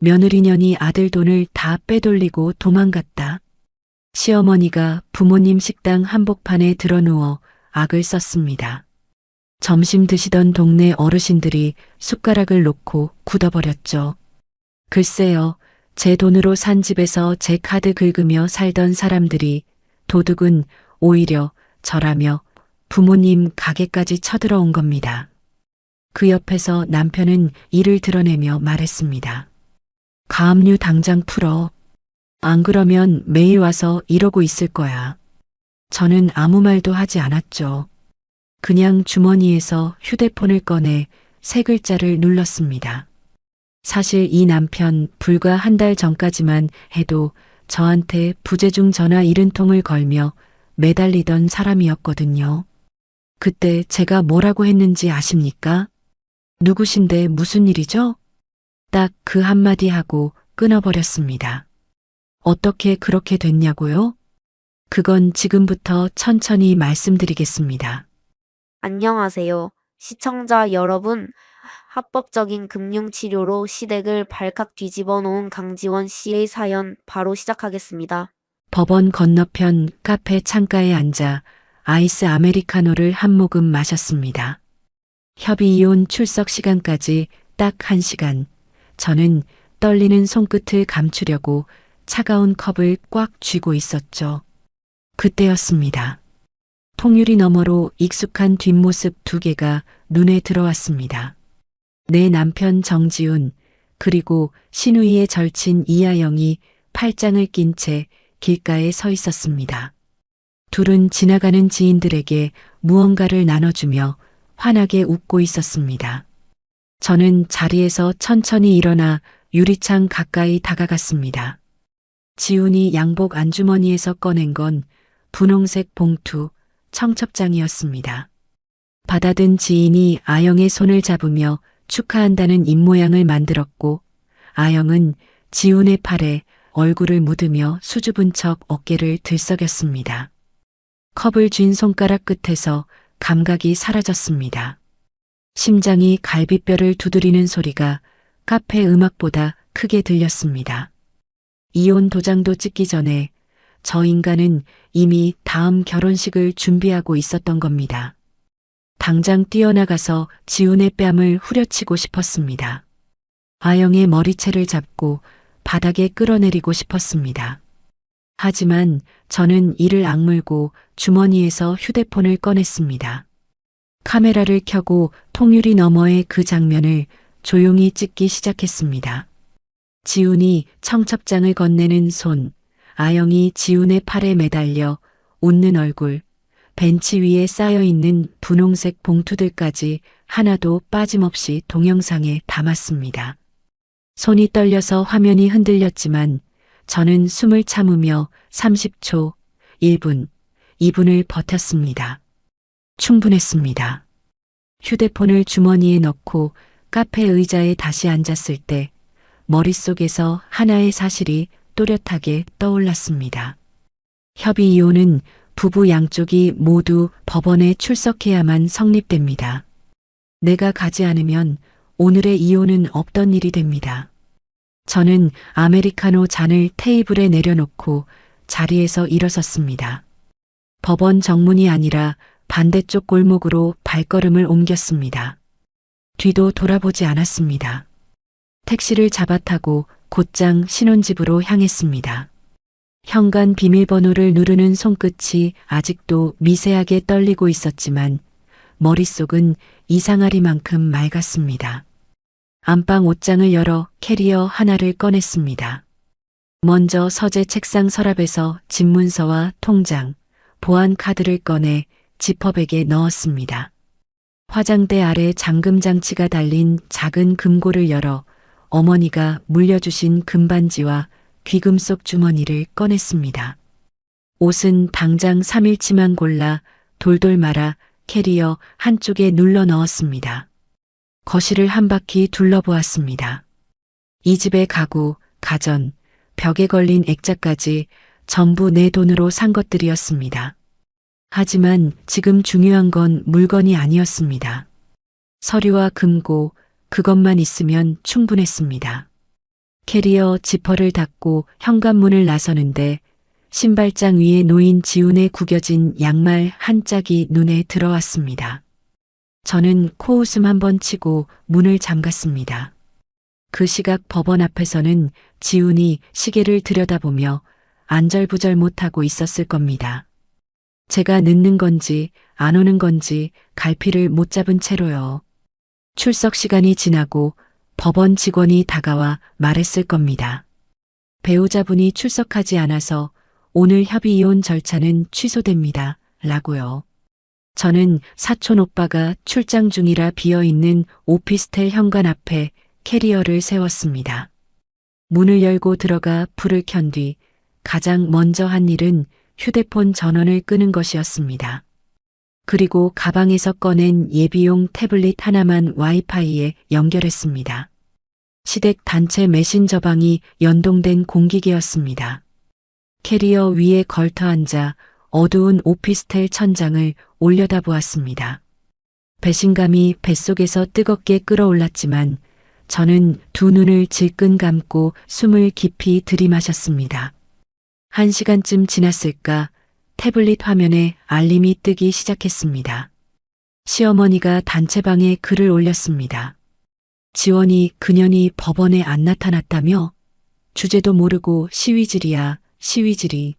며느리년이 아들 돈을 다 빼돌리고 도망갔다. 시어머니가 부모님 식당 한복판에 드러누워 악을 썼습니다. 점심 드시던 동네 어르신들이 숟가락을 놓고 굳어버렸죠. 글쎄요, 제 돈으로 산 집에서 제 카드 긁으며 살던 사람들이 도둑은 오히려 저라며 부모님 가게까지 쳐들어온 겁니다. 그 옆에서 남편은 이를 드러내며 말했습니다. 가압류 당장 풀어. 안 그러면 매일 와서 이러고 있을 거야. 저는 아무 말도 하지 않았죠. 그냥 주머니에서 휴대폰을 꺼내 세 글자를 눌렀습니다. 사실 이 남편 불과 한 달 전까지만 해도 저한테 부재중 전화 70통을 걸며 매달리던 사람이었거든요. 그때 제가 뭐라고 했는지 아십니까? 누구신데 무슨 일이죠? 딱 그 한마디 하고 끊어버렸습니다. 어떻게 그렇게 됐냐고요? 그건 지금부터 천천히 말씀드리겠습니다. 안녕하세요. 시청자 여러분. 합법적인 금융치료로 시댁을 발칵 뒤집어 놓은 강지원 씨의 사연 바로 시작하겠습니다. 법원 건너편 카페 창가에 앉아 아이스 아메리카노를 한 모금 마셨습니다. 협의 이혼 출석 시간까지 딱 1시간. 저는 떨리는 손끝을 감추려고 차가운 컵을 꽉 쥐고 있었죠. 그때였습니다. 통유리 너머로 익숙한 뒷모습 두 개가 눈에 들어왔습니다. 내 남편 정지훈, 그리고 신우이의 절친 이하영이 팔짱을 낀 채 길가에 서 있었습니다. 둘은 지나가는 지인들에게 무언가를 나눠주며 환하게 웃고 있었습니다. 저는 자리에서 천천히 일어나 유리창 가까이 다가갔습니다. 지훈이 양복 안주머니에서 꺼낸 건 분홍색 봉투, 청첩장이었습니다. 받아든 지인이 아영의 손을 잡으며 축하한다는 입모양을 만들었고, 아영은 지훈의 팔에 얼굴을 묻으며 수줍은 척 어깨를 들썩였습니다. 컵을 쥔 손가락 끝에서 감각이 사라졌습니다. 심장이 갈비뼈를 두드리는 소리가 카페 음악보다 크게 들렸습니다. 이혼 도장도 찍기 전에 저 인간은 이미 다음 결혼식을 준비하고 있었던 겁니다. 당장 뛰어나가서 지훈의 뺨을 후려치고 싶었습니다. 아영의 머리채를 잡고 바닥에 끌어내리고 싶었습니다. 하지만 저는 이를 악물고 주머니에서 휴대폰을 꺼냈습니다. 카메라를 켜고 통유리 너머의 그 장면을 조용히 찍기 시작했습니다. 지훈이 청첩장을 건네는 손, 아영이 지훈의 팔에 매달려 웃는 얼굴, 벤치 위에 쌓여있는 분홍색 봉투들까지 하나도 빠짐없이 동영상에 담았습니다. 손이 떨려서 화면이 흔들렸지만 저는 숨을 참으며 30초, 1분, 2분을 버텼습니다. 충분했습니다. 휴대폰을 주머니에 넣고 카페 의자에 다시 앉았을 때 머릿속에서 하나의 사실이 또렷하게 떠올랐습니다. 협의 이혼은 부부 양쪽이 모두 법원에 출석해야만 성립됩니다. 내가 가지 않으면 오늘의 이혼은 없던 일이 됩니다. 저는 아메리카노 잔을 테이블에 내려놓고 자리에서 일어섰습니다. 법원 정문이 아니라 반대쪽 골목으로 발걸음을 옮겼습니다. 뒤도 돌아보지 않았습니다. 택시를 잡아 타고 곧장 신혼집으로 향했습니다. 현관 비밀번호를 누르는 손끝이 아직도 미세하게 떨리고 있었지만 머릿속은 이상하리만큼 맑았습니다. 안방 옷장을 열어 캐리어 하나를 꺼냈습니다. 먼저 서재 책상 서랍에서 집문서와 통장, 보안 카드를 꺼내 지퍼백에 넣었습니다. 화장대 아래 잠금 장치가 달린 작은 금고를 열어 어머니가 물려주신 금반지와 귀금속 주머니를 꺼냈습니다. 옷은 당장 3일치만 골라 돌돌 말아 캐리어 한쪽에 눌러 넣었습니다. 거실을 한 바퀴 둘러보았습니다. 이 집의 가구, 가전, 벽에 걸린 액자까지 전부 내 돈으로 산 것들이었습니다. 하지만 지금 중요한 건 물건이 아니었습니다. 서류와 금고, 그것만 있으면 충분했습니다. 캐리어 지퍼를 닫고 현관문을 나서는데 신발장 위에 놓인 지훈의 구겨진 양말 한 짝이 눈에 들어왔습니다. 저는 코웃음 한번 치고 문을 잠갔습니다. 그 시각 법원 앞에서는 지훈이 시계를 들여다보며 안절부절 못하고 있었을 겁니다. 제가 늦는 건지 안 오는 건지 갈피를 못 잡은 채로요. 출석 시간이 지나고 법원 직원이 다가와 말했을 겁니다. 배우자분이 출석하지 않아서 오늘 협의 이혼 절차는 취소됩니다. 라고요. 저는 사촌 오빠가 출장 중이라 비어있는 오피스텔 현관 앞에 캐리어를 세웠습니다. 문을 열고 들어가 불을 켠 뒤 가장 먼저 한 일은 휴대폰 전원을 끄는 것이었습니다. 그리고 가방에서 꺼낸 예비용 태블릿 하나만 와이파이에 연결했습니다. 시댁 단체 메신저방이 연동된 공기계였습니다. 캐리어 위에 걸터 앉아 어두운 오피스텔 천장을 올려다보았습니다. 배신감이 뱃속에서 뜨겁게 끓어올랐지만 저는 두 눈을 질끈 감고 숨을 깊이 들이마셨습니다. 1시간쯤 지났을까 태블릿 화면에 알림이 뜨기 시작했습니다. 시어머니가 단체방에 글을 올렸습니다. 지원이 그년이 법원에 안 나타났다며? 주제도 모르고 시위질이야, 시위질이.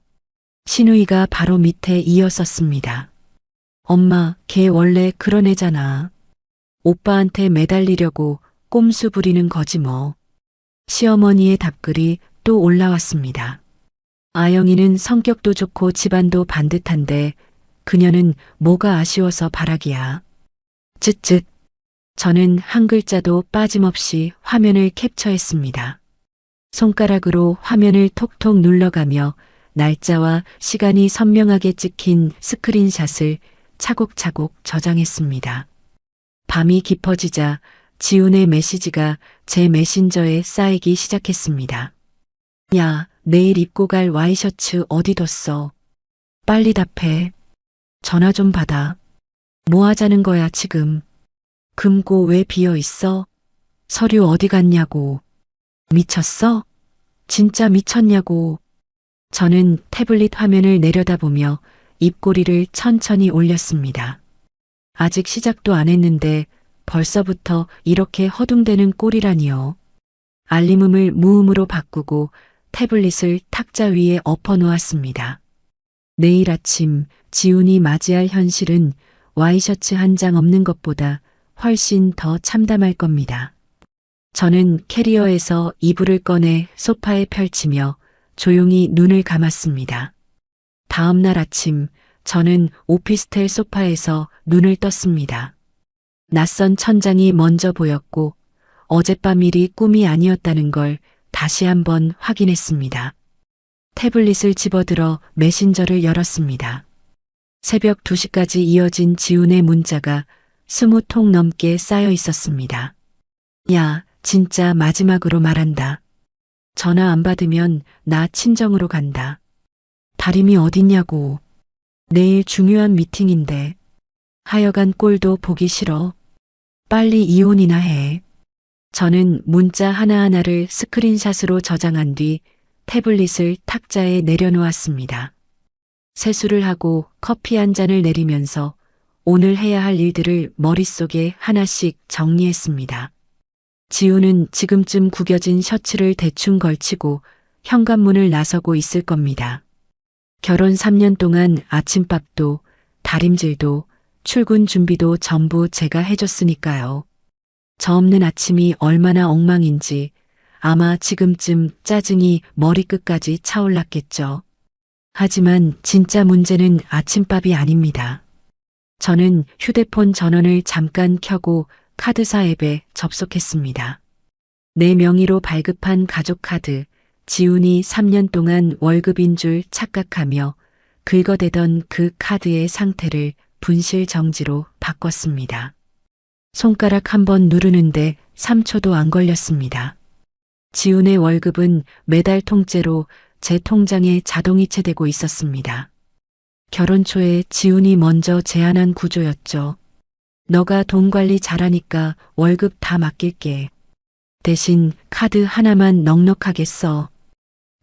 신우이가 바로 밑에 이었었습니다. 엄마, 걔 원래 그런 애잖아. 오빠한테 매달리려고 꼼수 부리는 거지 뭐. 시어머니의 답글이 또 올라왔습니다. 아영이는 성격도 좋고 집안도 반듯한데 그녀는 뭐가 아쉬워서 바라기야. 쯧쯧. 저는 한 글자도 빠짐없이 화면을 캡처했습니다. 손가락으로 화면을 톡톡 눌러가며 날짜와 시간이 선명하게 찍힌 스크린샷을 차곡차곡 저장했습니다. 밤이 깊어지자 지훈의 메시지가 제 메신저에 쌓이기 시작했습니다. 야, 내일 입고 갈 와이셔츠 어디 뒀어? 빨리 답해. 전화 좀 받아. 뭐 하자는 거야 지금? 금고 왜 비어 있어? 서류 어디 갔냐고. 미쳤어? 진짜 미쳤냐고. 저는 태블릿 화면을 내려다보며 입꼬리를 천천히 올렸습니다. 아직 시작도 안 했는데 벌써부터 이렇게 허둥대는 꼴이라니요. 알림음을 무음으로 바꾸고 태블릿을 탁자 위에 엎어놓았습니다. 내일 아침 지훈이 맞이할 현실은 와이셔츠 한 장 없는 것보다 훨씬 더 참담할 겁니다. 저는 캐리어에서 이불을 꺼내 소파에 펼치며 조용히 눈을 감았습니다. 다음 날 아침 저는 오피스텔 소파에서 눈을 떴습니다. 낯선 천장이 먼저 보였고 어젯밤 일이 꿈이 아니었다는 걸 다시 한번 확인했습니다. 태블릿을 집어들어 메신저를 열었습니다. 새벽 2시까지 이어진 지훈의 문자가 20통 넘게 쌓여 있었습니다. 야, 진짜 마지막으로 말한다. 전화 안 받으면 나 친정으로 간다. 다림이 어딨냐고. 내일 중요한 미팅인데. 하여간 꼴도 보기 싫어. 빨리 이혼이나 해. 저는 문자 하나하나를 스크린샷으로 저장한 뒤 태블릿을 탁자에 내려놓았습니다. 세수를 하고 커피 한 잔을 내리면서 오늘 해야 할 일들을 머릿속에 하나씩 정리했습니다. 지훈은 지금쯤 구겨진 셔츠를 대충 걸치고 현관문을 나서고 있을 겁니다. 결혼 3년 동안 아침밥도 다림질도 출근 준비도 전부 제가 해줬으니까요. 저 없는 아침이 얼마나 엉망인지 아마 지금쯤 짜증이 머리끝까지 차올랐겠죠. 하지만 진짜 문제는 아침밥이 아닙니다. 저는 휴대폰 전원을 잠깐 켜고 카드사 앱에 접속했습니다. 내 명의로 발급한 가족카드, 지훈이 3년 동안 월급인 줄 착각하며 긁어대던 그 카드의 상태를 분실 정지로 바꿨습니다. 손가락 한번 누르는데 3초도 안 걸렸습니다. 지훈의 월급은 매달 통째로 제 통장에 자동이체되고 있었습니다. 결혼 초에 지훈이 먼저 제안한 구조였죠. 너가 돈 관리 잘하니까 월급 다 맡길게. 대신 카드 하나만 넉넉하게 써.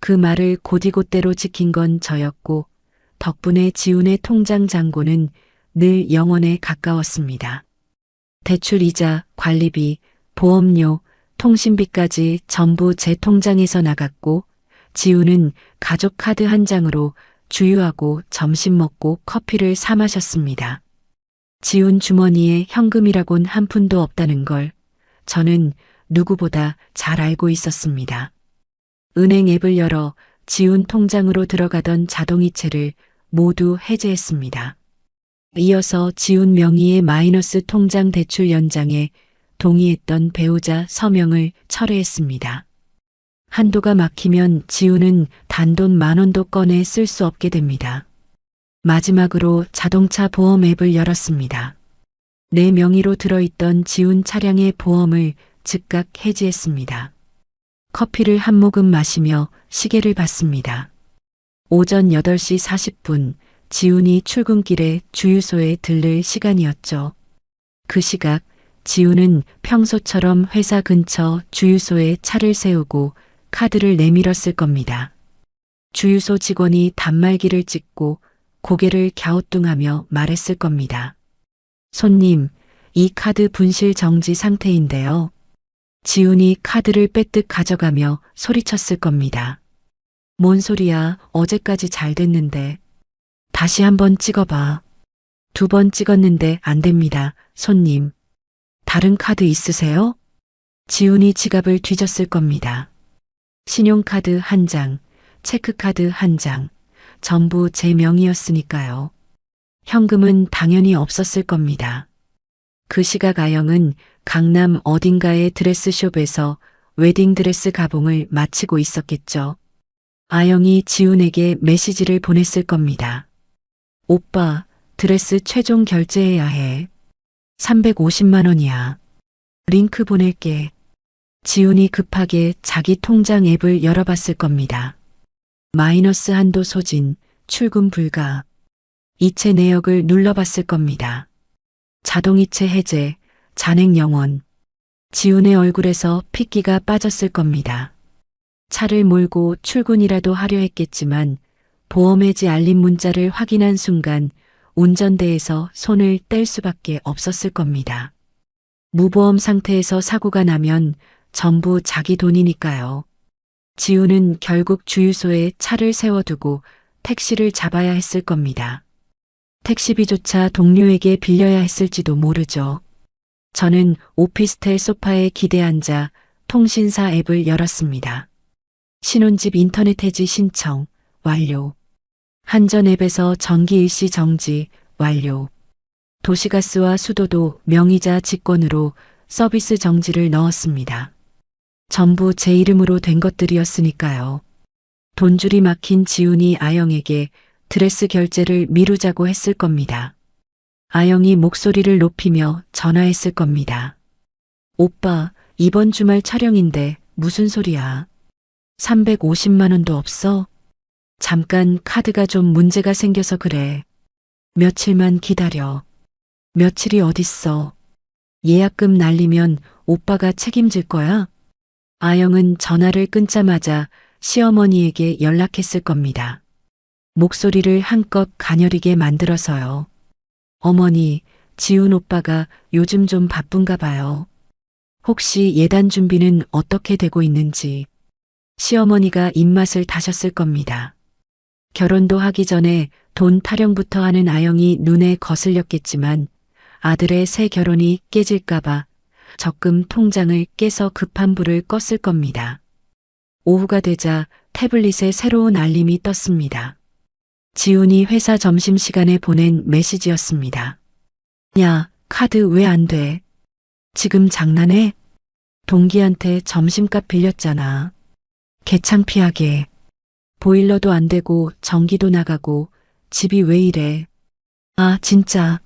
그 말을 곧이곧대로 지킨 건 저였고 덕분에 지훈의 통장 잔고는 늘 영원에 가까웠습니다. 대출이자, 관리비, 보험료, 통신비까지 전부 제 통장에서 나갔고 지훈은 가족 카드 한 장으로 주유하고 점심 먹고 커피를 사 마셨습니다. 지훈 주머니에 현금이라곤 한 푼도 없다는 걸 저는 누구보다 잘 알고 있었습니다. 은행 앱을 열어 지훈 통장으로 들어가던 자동이체를 모두 해제했습니다. 이어서 지훈 명의의 마이너스 통장 대출 연장에 동의했던 배우자 서명을 철회했습니다. 한도가 막히면 지훈은 단돈 10,000원도 꺼내 쓸 수 없게 됩니다. 마지막으로 자동차 보험 앱을 열었습니다. 내 명의로 들어있던 지훈 차량의 보험을 즉각 해지했습니다. 커피를 한 모금 마시며 시계를 봤습니다. 오전 8시 40분 지훈이 출근길에 주유소에 들를 시간이었죠. 그 시각 지훈은 평소처럼 회사 근처 주유소에 차를 세우고 카드를 내밀었을 겁니다. 주유소 직원이 단말기를 찍고 고개를 갸우뚱하며 말했을 겁니다. 손님, 이 카드 분실 정지 상태인데요. 지훈이 카드를 빼뜩 가져가며 소리쳤을 겁니다. 뭔 소리야, 어제까지 잘 됐는데. 다시 한번 찍어봐. 2번 찍었는데 안 됩니다, 손님. 다른 카드 있으세요? 지훈이 지갑을 뒤졌을 겁니다. 신용카드 1장, 체크카드 1장, 전부 제 명의였으니까요. 현금은 당연히 없었을 겁니다. 그 시각 아영은 강남 어딘가의 드레스숍에서 웨딩드레스 가봉을 마치고 있었겠죠. 아영이 지훈에게 메시지를 보냈을 겁니다. 오빠, 드레스 최종 결제해야 해. 350만 원이야. 링크 보낼게. 지훈이 급하게 자기 통장 앱을 열어봤을 겁니다. 마이너스 한도 소진, 출금 불가. 이체 내역을 눌러봤을 겁니다. 자동이체 해제, 잔액 영원. 지훈의 얼굴에서 핏기가 빠졌을 겁니다. 차를 몰고 출근이라도 하려 했겠지만 보험 해지 알림 문자를 확인한 순간 운전대에서 손을 뗄 수밖에 없었을 겁니다. 무보험 상태에서 사고가 나면 전부 자기 돈이니까요. 지훈은 결국 주유소에 차를 세워두고 택시를 잡아야 했을 겁니다. 택시비조차 동료에게 빌려야 했을지도 모르죠. 저는 오피스텔 소파에 기대 앉아 통신사 앱을 열었습니다. 신혼집 인터넷 해지 신청 완료. 한전 앱에서 전기 일시 정지 완료. 도시가스와 수도도 명의자 직권으로 서비스 정지를 넣었습니다. 전부 제 이름으로 된 것들이었으니까요. 돈줄이 막힌 지훈이 아영에게 드레스 결제를 미루자고 했을 겁니다. 아영이 목소리를 높이며 전화했을 겁니다. 오빠, 이번 주말 촬영인데 무슨 소리야? 350만 원도 없어? 잠깐 카드가 좀 문제가 생겨서 그래. 며칠만 기다려. 며칠이 어딨어. 예약금 날리면 오빠가 책임질 거야? 아영은 전화를 끊자마자 시어머니에게 연락했을 겁니다. 목소리를 한껏 가녀리게 만들어서요. 어머니, 지훈 오빠가 요즘 좀 바쁜가 봐요. 혹시 예단 준비는 어떻게 되고 있는지. 시어머니가 입맛을 다셨을 겁니다. 결혼도 하기 전에 돈 타령부터 하는 아영이 눈에 거슬렸겠지만 아들의 새 결혼이 깨질까봐 적금 통장을 깨서 급한 불을 껐을 겁니다. 오후가 되자 태블릿에 새로운 알림이 떴습니다. 지훈이 회사 점심시간에 보낸 메시지였습니다. 야, 카드 왜 안 돼? 지금 장난해? 동기한테 점심값 빌렸잖아. 개창피하게. 보일러도 안 되고 전기도 나가고 집이 왜 이래? 아, 진짜.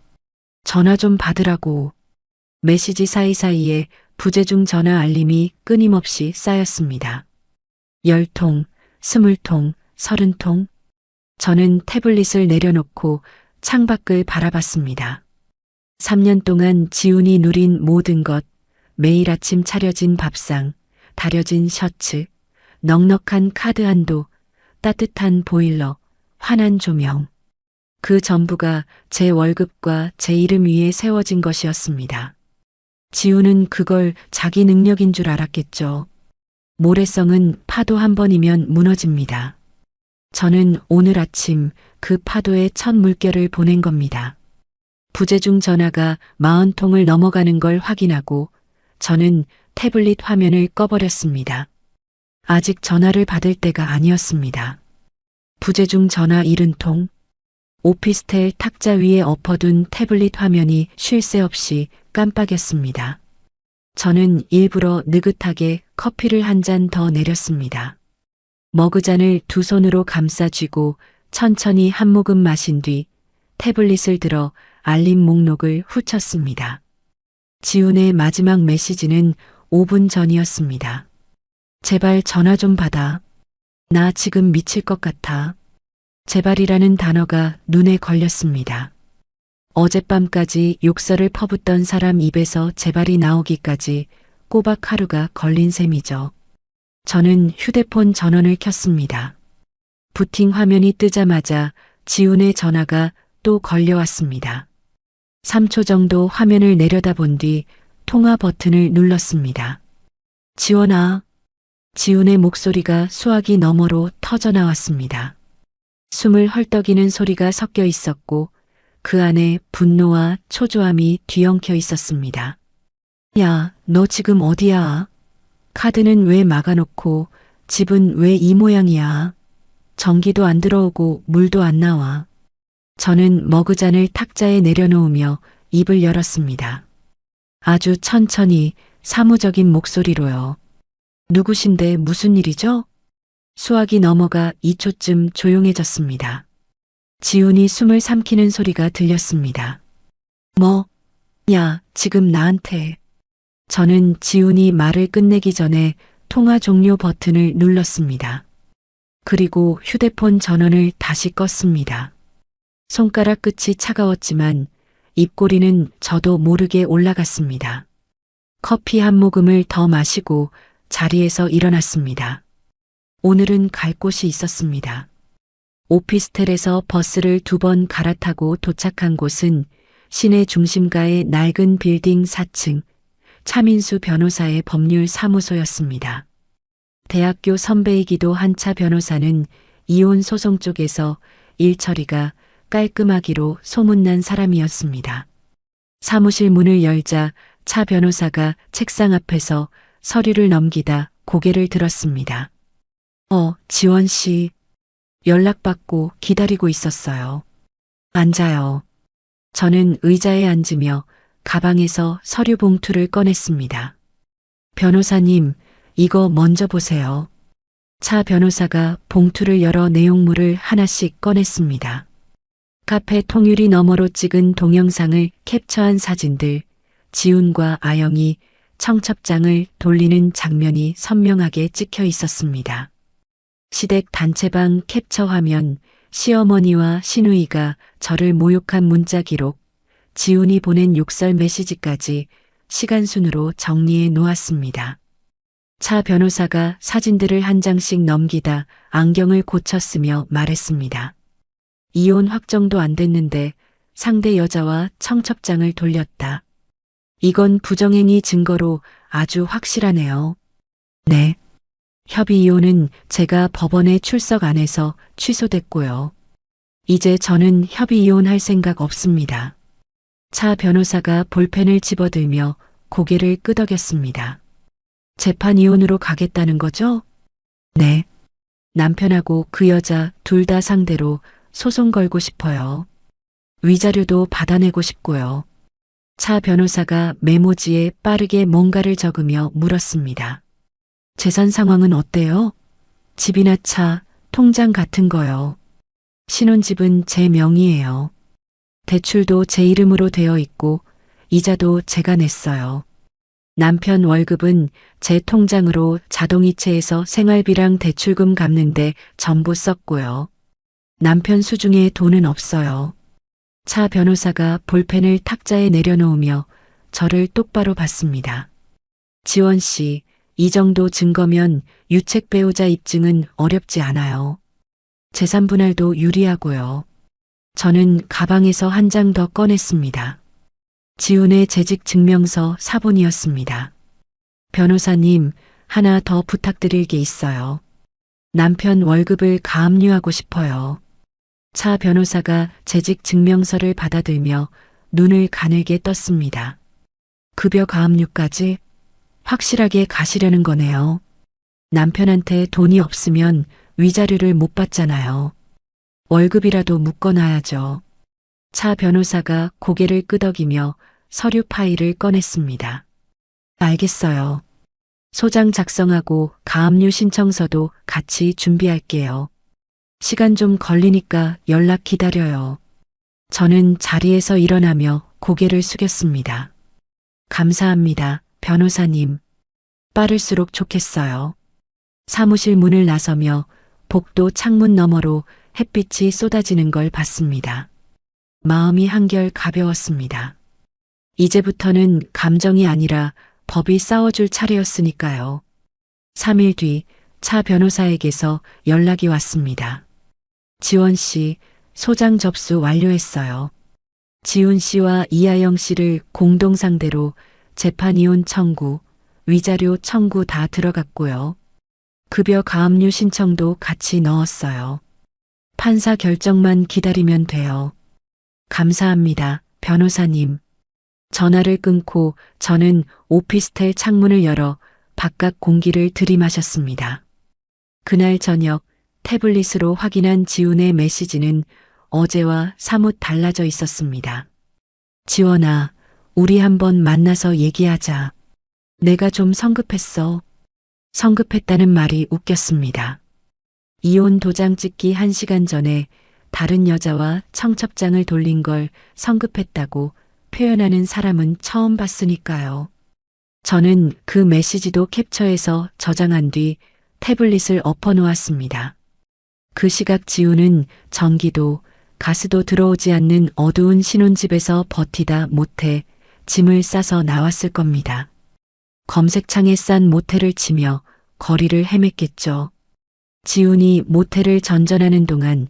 전화 좀 받으라고. 메시지 사이사이에 부재중 전화 알림이 끊임없이 쌓였습니다. 10통, 20통, 30통. 저는 태블릿을 내려놓고 창밖을 바라봤습니다. 3년 동안 지훈이 누린 모든 것, 매일 아침 차려진 밥상, 다려진 셔츠, 넉넉한 카드 한도, 따뜻한 보일러, 환한 조명. 그 전부가 제 월급과 제 이름 위에 세워진 것이었습니다. 지우는 그걸 자기 능력인 줄 알았겠죠. 모래성은 파도 한 번이면 무너집니다. 저는 오늘 아침 그 파도의 첫 물결을 보낸 겁니다. 부재중 전화가 40통을 넘어가는 걸 확인하고 저는 태블릿 화면을 꺼버렸습니다. 아직 전화를 받을 때가 아니었습니다. 부재중 전화 70통. 오피스텔 탁자 위에 엎어둔 태블릿 화면이 쉴 새 없이 깜빡였습니다. 저는 일부러 느긋하게 커피를 한 잔 더 내렸습니다. 머그잔을 두 손으로 감싸 쥐고 천천히 한 모금 마신 뒤 태블릿을 들어 알림 목록을 후쳤습니다. 지훈의 마지막 메시지는 5분 전이었습니다. 제발 전화 좀 받아. 나 지금 미칠 것 같아. 제발이라는 단어가 눈에 걸렸습니다. 어젯밤까지 욕설을 퍼붓던 사람 입에서 제발이 나오기까지 꼬박 하루가 걸린 셈이죠. 저는 휴대폰 전원을 켰습니다. 부팅 화면이 뜨자마자 지훈의 전화가 또 걸려왔습니다. 3초 정도 화면을 내려다본 뒤 통화 버튼을 눌렀습니다. 지원아. 지훈의 목소리가 수화기 너머로 터져나왔습니다. 숨을 헐떡이는 소리가 섞여 있었고 그 안에 분노와 초조함이 뒤엉켜 있었습니다. 야, 너 지금 어디야? 카드는 왜 막아놓고 집은 왜 이 모양이야? 전기도 안 들어오고 물도 안 나와. 저는 머그잔을 탁자에 내려놓으며 입을 열었습니다. 아주 천천히 사무적인 목소리로요. 누구신데 무슨 일이죠? 수화기 너머가 2초쯤 조용해졌습니다. 지훈이 숨을 삼키는 소리가 들렸습니다. 뭐? 야, 지금 나한테. 저는 지훈이 말을 끝내기 전에 통화 종료 버튼을 눌렀습니다. 그리고 휴대폰 전원을 다시 껐습니다. 손가락 끝이 차가웠지만 입꼬리는 저도 모르게 올라갔습니다. 커피 한 모금을 더 마시고 자리에서 일어났습니다. 오늘은 갈 곳이 있었습니다. 오피스텔에서 버스를 2번 갈아타고 도착한 곳은 시내 중심가의 낡은 빌딩 4층 차민수 변호사의 법률 사무소였습니다. 대학교 선배이기도 한 차 변호사는 이혼 소송 쪽에서 일 처리가 깔끔하기로 소문난 사람이었습니다. 사무실 문을 열자 차 변호사가 책상 앞에서 서류를 넘기다 고개를 들었습니다. 지원 씨. 연락받고 기다리고 있었어요. 앉아요. 저는 의자에 앉으며 가방에서 서류 봉투를 꺼냈습니다. 변호사님, 이거 먼저 보세요. 차 변호사가 봉투를 열어 내용물을 하나씩 꺼냈습니다. 카페 통유리 너머로 찍은 동영상을 캡처한 사진들, 지훈과 아영이 청첩장을 돌리는 장면이 선명하게 찍혀 있었습니다. 시댁 단체방 캡처 화면, 시어머니와 시누이가 저를 모욕한 문자 기록, 지훈이 보낸 욕설 메시지까지 시간순으로 정리해 놓았습니다. 차 변호사가 사진들을 한 장씩 넘기다 안경을 고쳤으며 말했습니다. 이혼 확정도 안 됐는데 상대 여자와 청첩장을 돌렸다. 이건 부정행위 증거로 아주 확실하네요. 네. 협의 이혼은 제가 법원에 출석 안 해서 취소됐고요. 이제 저는 협의 이혼할 생각 없습니다. 차 변호사가 볼펜을 집어들며 고개를 끄덕였습니다. 재판 이혼으로 가겠다는 거죠? 네. 남편하고 그 여자 둘 다 상대로 소송 걸고 싶어요. 위자료도 받아내고 싶고요. 차 변호사가 메모지에 빠르게 뭔가를 적으며 물었습니다. 재산 상황은 어때요? 집이나 차, 통장 같은 거요. 신혼집은 제 명의예요. 대출도 제 이름으로 되어 있고 이자도 제가 냈어요. 남편 월급은 제 통장으로 자동이체해서 생활비랑 대출금 갚는데 전부 썼고요. 남편 수중에 돈은 없어요. 차 변호사가 볼펜을 탁자에 내려놓으며 저를 똑바로 봤습니다. 지원 씨, 이 정도 증거면 유책 배우자 입증은 어렵지 않아요. 재산 분할도 유리하고요. 저는 가방에서 한 장 더 꺼냈습니다. 지훈의 재직 증명서 사본이었습니다. 변호사님, 하나 더 부탁드릴 게 있어요. 남편 월급을 가압류하고 싶어요. 차 변호사가 재직 증명서를 받아들며 눈을 가늘게 떴습니다. 급여 가압류까지 확실하게 가시려는 거네요. 남편한테 돈이 없으면 위자료를 못 받잖아요. 월급이라도 묶어놔야죠. 차 변호사가 고개를 끄덕이며 서류 파일을 꺼냈습니다. 알겠어요. 소장 작성하고 가압류 신청서도 같이 준비할게요. 시간 좀 걸리니까 연락 기다려요. 저는 자리에서 일어나며 고개를 숙였습니다. 감사합니다, 변호사님. 빠를수록 좋겠어요. 사무실 문을 나서며 복도 창문 너머로 햇빛이 쏟아지는 걸 봤습니다. 마음이 한결 가벼웠습니다. 이제부터는 감정이 아니라 법이 싸워줄 차례였으니까요. 3일 뒤 차 변호사에게서 연락이 왔습니다. 지원 씨, 소장 접수 완료했어요. 지훈 씨와 이하영 씨를 공동 상대로 재판 이혼 청구, 위자료 청구 다 들어갔고요. 급여 가압류 신청도 같이 넣었어요. 판사 결정만 기다리면 돼요. 감사합니다, 변호사님. 전화를 끊고 저는 오피스텔 창문을 열어 바깥 공기를 들이마셨습니다. 그날 저녁 태블릿으로 확인한 지훈의 메시지는 어제와 사뭇 달라져 있었습니다. 지원아, 우리 한번 만나서 얘기하자. 내가 좀 성급했어. 성급했다는 말이 웃겼습니다. 이혼 도장 찍기 1시간 전에 다른 여자와 청첩장을 돌린 걸 성급했다고 표현하는 사람은 처음 봤으니까요. 저는 그 메시지도 캡처해서 저장한 뒤 태블릿을 엎어놓았습니다. 그 시각 지훈은 전기도 가스도 들어오지 않는 어두운 신혼집에서 버티다 못해 짐을 싸서 나왔을 겁니다. 검색창에 싼 모텔을 치며 거리를 헤맸겠죠. 지훈이 모텔을 전전하는 동안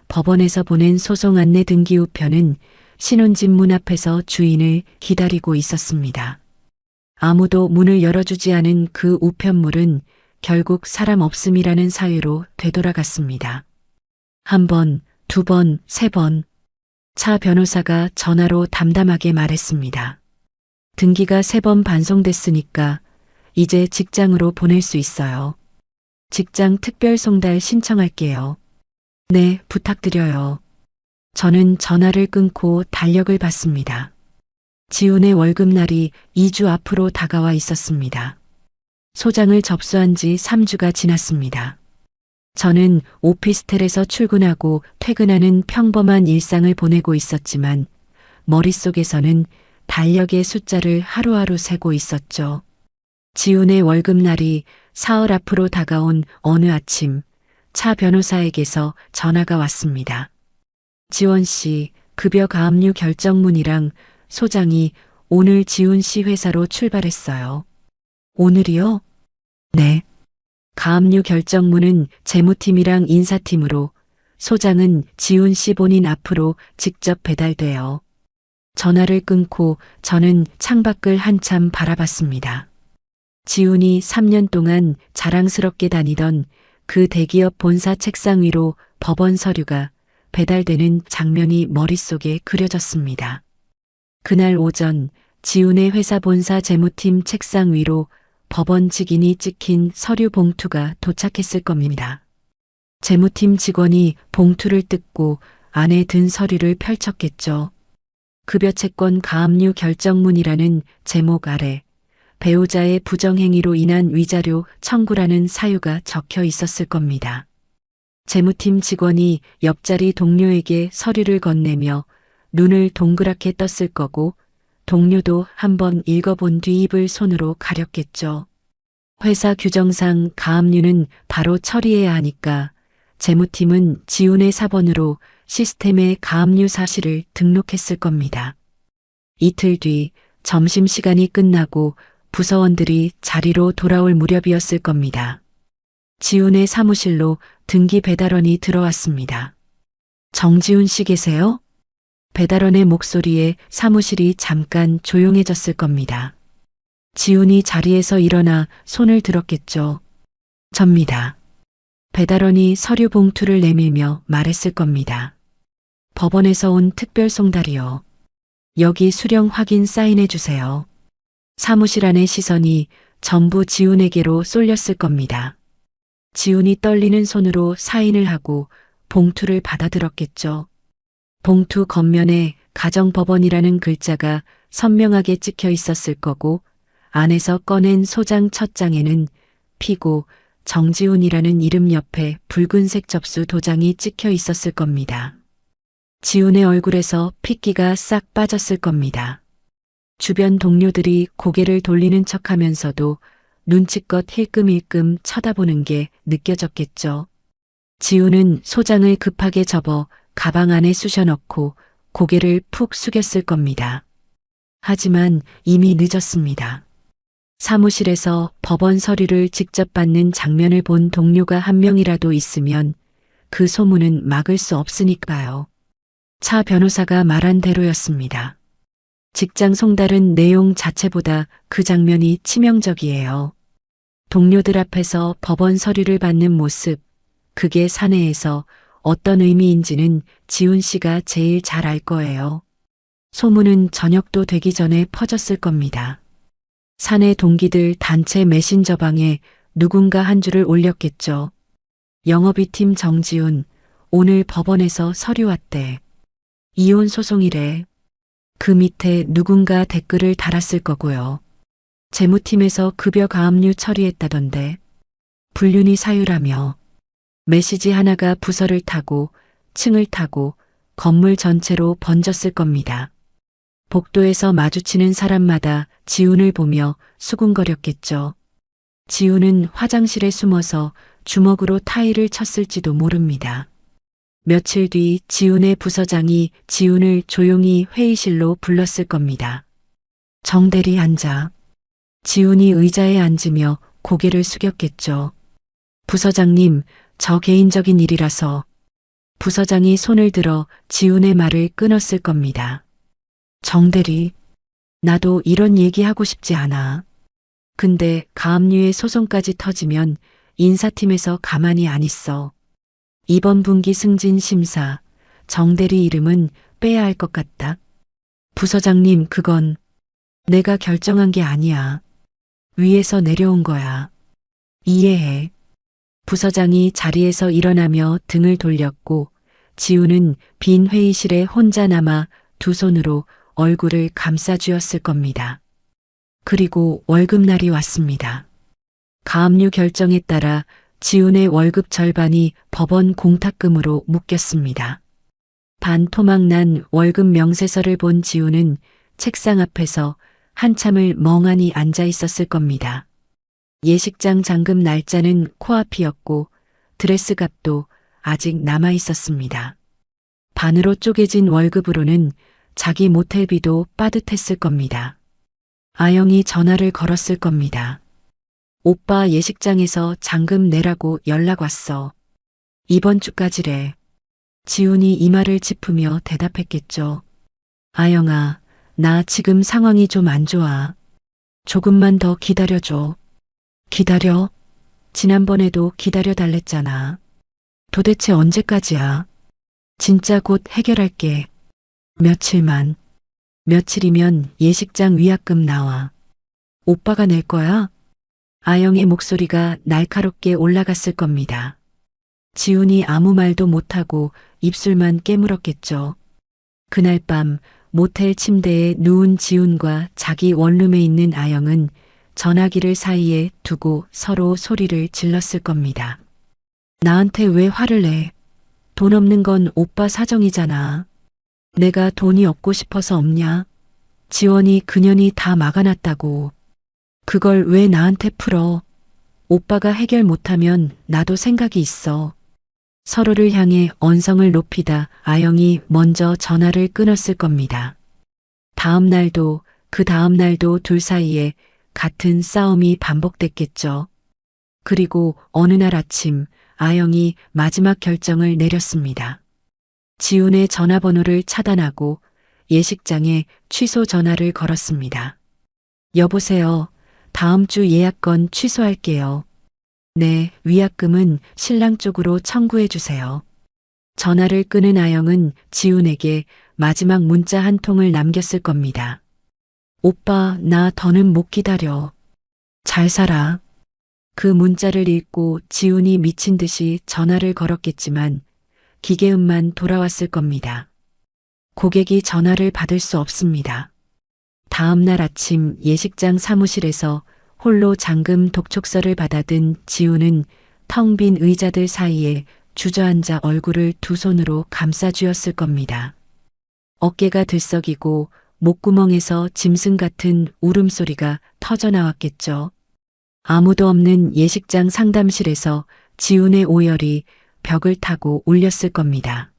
법원에서 보낸 소송 안내 등기 우편은 신혼집 문 앞에서 주인을 기다리고 있었습니다. 아무도 문을 열어주지 않은 그 우편물은 결국 사람 없음이라는 사유로 되돌아갔습니다. 1번, 2번, 3번. 차 변호사가 전화로 담담하게 말했습니다. 등기가 3번 반송됐으니까 이제 직장으로 보낼 수 있어요. 직장 특별 송달 신청할게요. 네, 부탁드려요. 저는 전화를 끊고 달력을 봤습니다. 지훈의 월급날이 2주 앞으로 다가와 있었습니다. 소장을 접수한 지 3주가 지났습니다. 저는 오피스텔에서 출근하고 퇴근하는 평범한 일상을 보내고 있었지만 머릿속에서는 달력의 숫자를 하루하루 세고 있었죠. 지훈의 월급날이 사흘 앞으로 다가온 어느 아침, 차 변호사에게서 전화가 왔습니다. 지원 씨, 급여 가압류 결정문이랑 소장이 오늘 지훈 씨 회사로 출발했어요. 오늘이요? 네. 가압류 결정문은 재무팀이랑 인사팀으로, 소장은 지훈 씨 본인 앞으로 직접 배달돼요. 전화를 끊고 저는 창밖을 한참 바라봤습니다. 지훈이 3년 동안 자랑스럽게 다니던 그 대기업 본사 책상 위로 법원 서류가 배달되는 장면이 머릿속에 그려졌습니다. 그날 오전 지훈의 회사 본사 재무팀 책상 위로 법원 직인이 찍힌 서류 봉투가 도착했을 겁니다. 재무팀 직원이 봉투를 뜯고 안에 든 서류를 펼쳤겠죠. 급여 채권 가압류 결정문이라는 제목 아래 배우자의 부정행위로 인한 위자료 청구라는 사유가 적혀 있었을 겁니다. 재무팀 직원이 옆자리 동료에게 서류를 건네며 눈을 동그랗게 떴을 거고 동료도 한번 읽어본 뒤 입을 손으로 가렸겠죠. 회사 규정상 가압류는 바로 처리해야 하니까 재무팀은 지훈의 사본으로 시스템에 가압류 사실을 등록했을 겁니다. 이틀 뒤 점심시간이 끝나고 부서원들이 자리로 돌아올 무렵이었을 겁니다. 지훈의 사무실로 등기 배달원이 들어왔습니다. 정지훈 씨 계세요? 배달원의 목소리에 사무실이 잠깐 조용해졌을 겁니다. 지훈이 자리에서 일어나 손을 들었겠죠. 접니다. 배달원이 서류 봉투를 내밀며 말했을 겁니다. 법원에서 온 특별 송달이요. 여기 수령 확인 사인해 주세요. 사무실 안의 시선이 전부 지훈에게로 쏠렸을 겁니다. 지훈이 떨리는 손으로 사인을 하고 봉투를 받아들었겠죠. 봉투 겉면에 가정법원이라는 글자가 선명하게 찍혀 있었을 거고 안에서 꺼낸 소장 첫 장에는 피고 정지훈이라는 이름 옆에 붉은색 접수 도장이 찍혀 있었을 겁니다. 지훈의 얼굴에서 핏기가 싹 빠졌을 겁니다. 주변 동료들이 고개를 돌리는 척하면서도 눈치껏 힐끔힐끔 쳐다보는 게 느껴졌겠죠. 지훈은 소장을 급하게 접어 가방 안에 쑤셔넣고 고개를 푹 숙였을 겁니다. 하지만 이미 늦었습니다. 사무실에서 법원 서류를 직접 받는 장면을 본 동료가 한 명이라도 있으면 그 소문은 막을 수 없으니까요. 차 변호사가 말한 대로였습니다. 직장 송달은 내용 자체보다 그 장면이 치명적이에요. 동료들 앞에서 법원 서류를 받는 모습, 그게 사내에서 어떤 의미인지는 지훈 씨가 제일 잘 알 거예요. 소문은 저녁도 되기 전에 퍼졌을 겁니다. 사내 동기들 단체 메신저방에 누군가 한 줄을 올렸겠죠. 영업위 팀 정지훈, 오늘 법원에서 서류 왔대. 이혼 소송이래. 그 밑에 누군가 댓글을 달았을 거고요. 재무팀에서 급여 가압류 처리했다던데. 불륜이 사유라며. 메시지 하나가 부서를 타고 층을 타고 건물 전체로 번졌을 겁니다. 복도에서 마주치는 사람마다 지훈을 보며 수군거렸겠죠. 지훈은 화장실에 숨어서 주먹으로 타일을 쳤을지도 모릅니다. 며칠 뒤 지훈의 부서장이 지훈을 조용히 회의실로 불렀을 겁니다. 정대리 앉아. 지훈이 의자에 앉으며 고개를 숙였겠죠. 부서장님, 저 개인적인 일이라서. 부서장이 손을 들어 지훈의 말을 끊었을 겁니다. 정대리, 나도 이런 얘기하고 싶지 않아. 근데 가압류의 소송까지 터지면 인사팀에서 가만히 안 있어. 이번 분기 승진 심사, 정대리 이름은 빼야 할 것 같다. 부서장님, 그건 내가 결정한 게 아니야. 위에서 내려온 거야. 이해해. 부서장이 자리에서 일어나며 등을 돌렸고 지훈은 빈 회의실에 혼자 남아 두 손으로 얼굴을 감싸쥐었을 겁니다. 그리고 월급날이 왔습니다. 가압류 결정에 따라 지훈의 월급 절반이 법원 공탁금으로 묶였습니다. 반토막난 월급 명세서를 본 지훈은 책상 앞에서 한참을 멍하니 앉아 있었을 겁니다. 예식장 잔금 날짜는 코앞이었고 드레스 값도 아직 남아 있었습니다. 반으로 쪼개진 월급으로는 자기 모텔비도 빠듯했을 겁니다. 아영이 전화를 걸었을 겁니다. 오빠 예식장에서 잔금 내라고 연락 왔어. 이번 주까지래. 지훈이 이 말을 짚으며 대답했겠죠. 아영아, 나 지금 상황이 좀 안 좋아. 조금만 더 기다려줘. 기다려? 지난번에도 기다려달랬잖아. 도대체 언제까지야? 진짜 곧 해결할게. 며칠만. 며칠이면 예식장 위약금 나와. 오빠가 낼 거야? 아영의 목소리가 날카롭게 올라갔을 겁니다. 지훈이 아무 말도 못하고 입술만 깨물었겠죠. 그날 밤 모텔 침대에 누운 지훈과 자기 원룸에 있는 아영은 전화기를 사이에 두고 서로 소리를 질렀을 겁니다. 나한테 왜 화를 내? 돈 없는 건 오빠 사정이잖아. 내가 돈이 없고 싶어서 없냐? 지원이 그년이 다 막아놨다고. 그걸 왜 나한테 풀어? 오빠가 해결 못하면 나도 생각이 있어. 서로를 향해 언성을 높이다 아영이 먼저 전화를 끊었을 겁니다. 다음 날도 그 다음 날도 둘 사이에 같은 싸움이 반복됐겠죠. 그리고 어느 날 아침 아영이 마지막 결정을 내렸습니다. 지훈의 전화번호를 차단하고 예식장에 취소 전화를 걸었습니다. 여보세요. 다음 주 예약건 취소할게요. 네, 위약금은 신랑 쪽으로 청구해 주세요. 전화를 끊은 아영은 지훈에게 마지막 문자 한 통을 남겼을 겁니다. 오빠, 나 더는 못 기다려. 잘 살아. 그 문자를 읽고 지훈이 미친 듯이 전화를 걸었겠지만 기계음만 돌아왔을 겁니다. 고객이 전화를 받을 수 없습니다. 다음 날 아침 예식장 사무실에서 홀로 잠금 독촉서를 받아든 지훈은 텅 빈 의자들 사이에 주저앉아 얼굴을 두 손으로 감싸 쥐었을 겁니다. 어깨가 들썩이고 목구멍에서 짐승 같은 울음소리가 터져 나왔겠죠. 아무도 없는 예식장 상담실에서 지훈의 오열이 벽을 타고 울렸을 겁니다.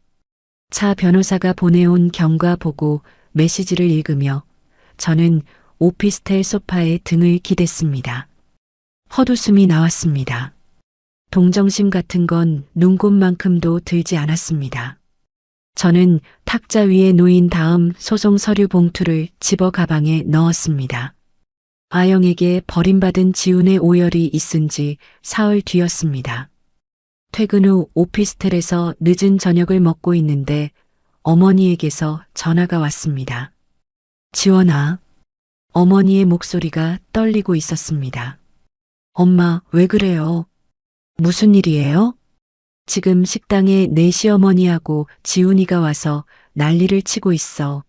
차 변호사가 보내온 경과 보고 메시지를 읽으며 저는 오피스텔 소파에 등을 기댔습니다. 헛웃음이 나왔습니다. 동정심 같은 건 눈곱만큼도 들지 않았습니다. 저는 탁자 위에 놓인 다음 소송 서류 봉투를 집어 가방에 넣었습니다. 아영에게 버림받은 지훈의 오열이 있은 지 사흘 뒤였습니다. 퇴근 후 오피스텔에서 늦은 저녁을 먹고 있는데 어머니에게서 전화가 왔습니다. 지원아. 어머니의 목소리가 떨리고 있었습니다. 엄마, 왜 그래요? 무슨 일이에요? 지금 식당에 내 시어머니하고 지훈이가 와서 난리를 치고 있어.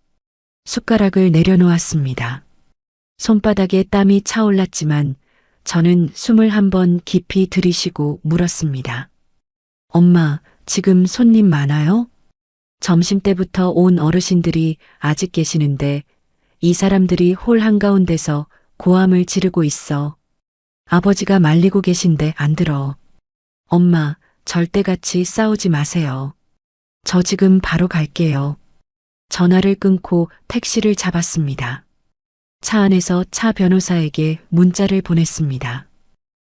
숟가락을 내려놓았습니다. 손바닥에 땀이 차올랐지만 저는 숨을 한번 깊이 들이쉬고 물었습니다. 엄마, 지금 손님 많아요? 점심때부터 온 어르신들이 아직 계시는데 이 사람들이 홀 한가운데서 고함을 지르고 있어. 아버지가 말리고 계신데 안 들어. 엄마, 절대 같이 싸우지 마세요. 저 지금 바로 갈게요. 전화를 끊고 택시를 잡았습니다. 차 안에서 차 변호사에게 문자를 보냈습니다.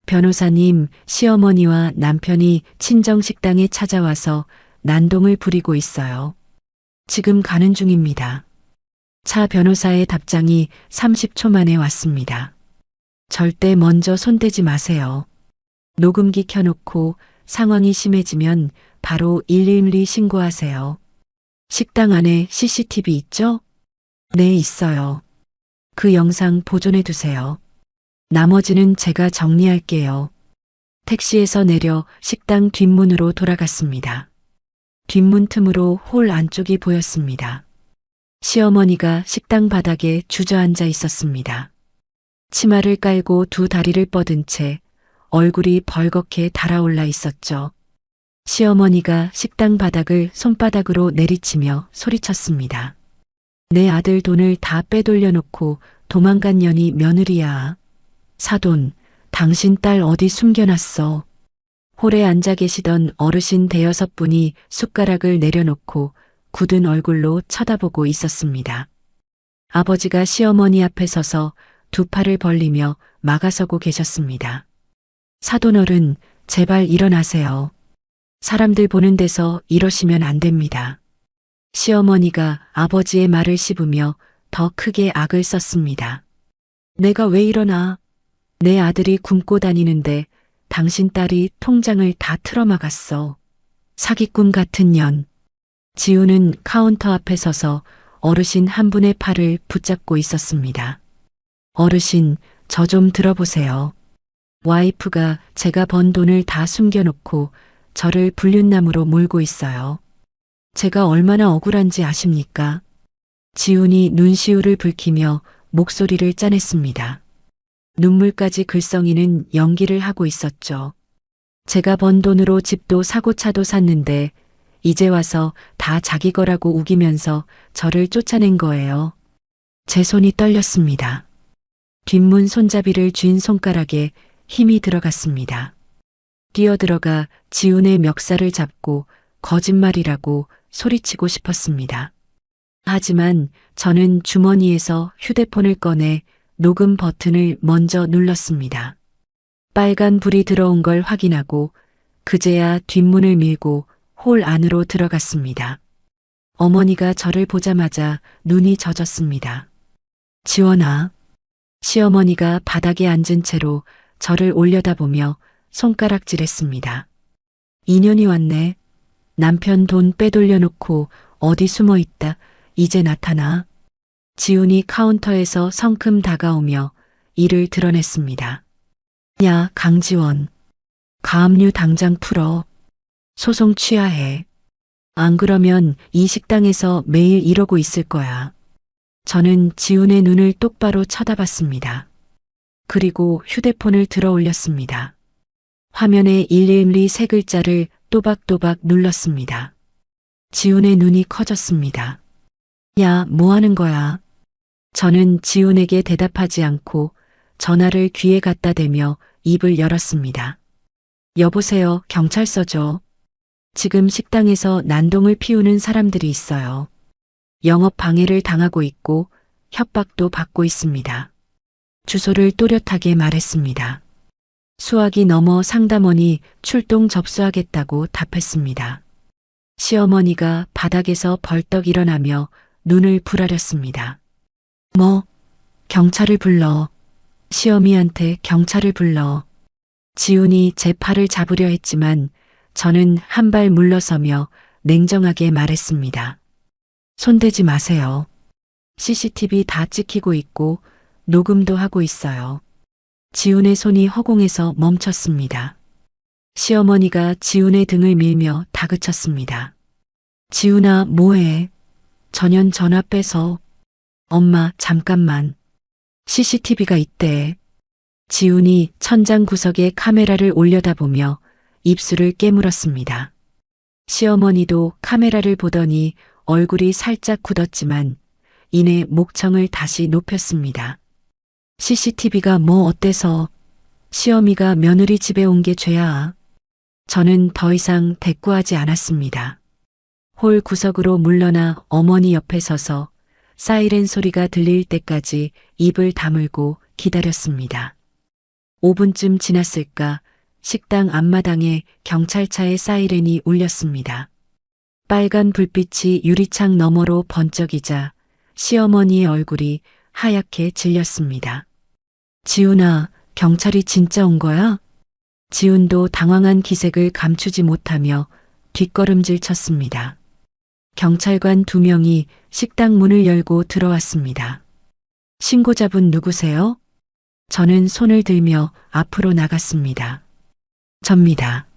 변호사님, 시어머니와 남편이 친정식당에 찾아와서 난동을 부리고 있어요. 지금 가는 중입니다. 차 변호사의 답장이 30초 만에 왔습니다. 절대 먼저 손대지 마세요. 녹음기 켜놓고 상황이 심해지면 바로 112 신고하세요. 식당 안에 CCTV 있죠? 네, 있어요. 그 영상 보존해 두세요. 나머지는 제가 정리할게요. 택시에서 내려 식당 뒷문으로 돌아갔습니다. 뒷문 틈으로 홀 안쪽이 보였습니다. 시어머니가 식당 바닥에 주저앉아 있었습니다. 치마를 깔고 두 다리를 뻗은 채 얼굴이 벌겋게 달아올라 있었죠. 시어머니가 식당 바닥을 손바닥으로 내리치며 소리쳤습니다. 내 아들 돈을 다 빼돌려 놓고 도망간 년이 며느리야. 사돈, 당신 딸 어디 숨겨놨어. 홀에 앉아 계시던 어르신 대여섯 분이 숟가락을 내려놓고 굳은 얼굴로 쳐다보고 있었습니다. 아버지가 시어머니 앞에 서서 두 팔을 벌리며 막아서고 계셨습니다. 사돈어른, 제발 일어나세요. 사람들 보는 데서 이러시면 안 됩니다. 시어머니가 아버지의 말을 씹으며 더 크게 악을 썼습니다. 내가 왜 일어나? 내 아들이 굶고 다니는데 당신 딸이 통장을 다 틀어막았어. 사기꾼 같은 년. 지우는 카운터 앞에 서서 어르신 한 분의 팔을 붙잡고 있었습니다. 어르신, 저 좀 들어보세요. 와이프가 제가 번 돈을 다 숨겨놓고 저를 불륜남으로 몰고 있어요. 제가 얼마나 억울한지 아십니까? 지훈이 눈시울을 붉히며 목소리를 짜냈습니다. 눈물까지 글썽이는 연기를 하고 있었죠. 제가 번 돈으로 집도 사고 차도 샀는데 이제 와서 다 자기 거라고 우기면서 저를 쫓아낸 거예요. 제 손이 떨렸습니다. 뒷문 손잡이를 쥔 손가락에 힘이 들어갔습니다. 뛰어들어가 지훈의 멱살을 잡고 거짓말이라고 소리치고 싶었습니다. 하지만 저는 주머니에서 휴대폰을 꺼내 녹음 버튼을 먼저 눌렀습니다. 빨간 불이 들어온 걸 확인하고 그제야 뒷문을 밀고 홀 안으로 들어갔습니다. 어머니가 저를 보자마자 눈이 젖었습니다. 지원아. 시어머니가 바닥에 앉은 채로 저를 올려다보며 손가락질했습니다. 인연이 왔네. 남편 돈 빼돌려놓고 어디 숨어 있다. 이제 나타나. 지훈이 카운터에서 성큼 다가오며 이를 드러냈습니다. 야, 강지원. 가압류 당장 풀어. 소송 취하해. 안 그러면 이 식당에서 매일 이러고 있을 거야. 저는 지훈의 눈을 똑바로 쳐다봤습니다. 그리고 휴대폰을 들어 올렸습니다. 화면에 112 세 글자를 또박또박 눌렀습니다. 지훈의 눈이 커졌습니다. 야, 뭐 하는 거야? 저는 지훈에게 대답하지 않고 전화를 귀에 갖다 대며 입을 열었습니다. 여보세요, 경찰서죠. 지금 식당에서 난동을 피우는 사람들이 있어요. 영업 방해를 당하고 있고 협박도 받고 있습니다. 주소를 또렷하게 말했습니다. 수화기 넘어 상담원이 출동 접수하겠다고 답했습니다. 시어머니가 바닥에서 벌떡 일어나며 눈을 부라렸습니다. 뭐? 경찰을 불러. 시어미한테 경찰을 불러. 지훈이 제 팔을 잡으려 했지만 저는 한 발 물러서며 냉정하게 말했습니다. 손대지 마세요. CCTV 다 찍히고 있고 녹음도 하고 있어요. 지훈의 손이 허공에서 멈췄습니다. 시어머니가 지훈의 등을 밀며 다그쳤습니다. 지훈아, 뭐해? 전현 전화 빼서. 엄마, 잠깐만. CCTV가 있대. 지훈이 천장 구석에 카메라를 올려다보며 입술을 깨물었습니다. 시어머니도 카메라를 보더니 얼굴이 살짝 굳었지만 이내 목청을 다시 높였습니다. CCTV가 뭐 어때서? 시어미가 며느리 집에 온 게 죄야. 저는 더 이상 대꾸하지 않았습니다. 홀 구석으로 물러나 어머니 옆에 서서 사이렌 소리가 들릴 때까지 입을 다물고 기다렸습니다. 5분쯤 지났을까 식당 앞마당에 경찰차의 사이렌이 울렸습니다. 빨간 불빛이 유리창 너머로 번쩍이자 시어머니의 얼굴이 하얗게 질렸습니다. 지훈아, 경찰이 진짜 온 거야? 지훈도 당황한 기색을 감추지 못하며 뒷걸음질 쳤습니다. 경찰관 2명이 식당 문을 열고 들어왔습니다. 신고자분 누구세요? 저는 손을 들며 앞으로 나갔습니다. 접니다.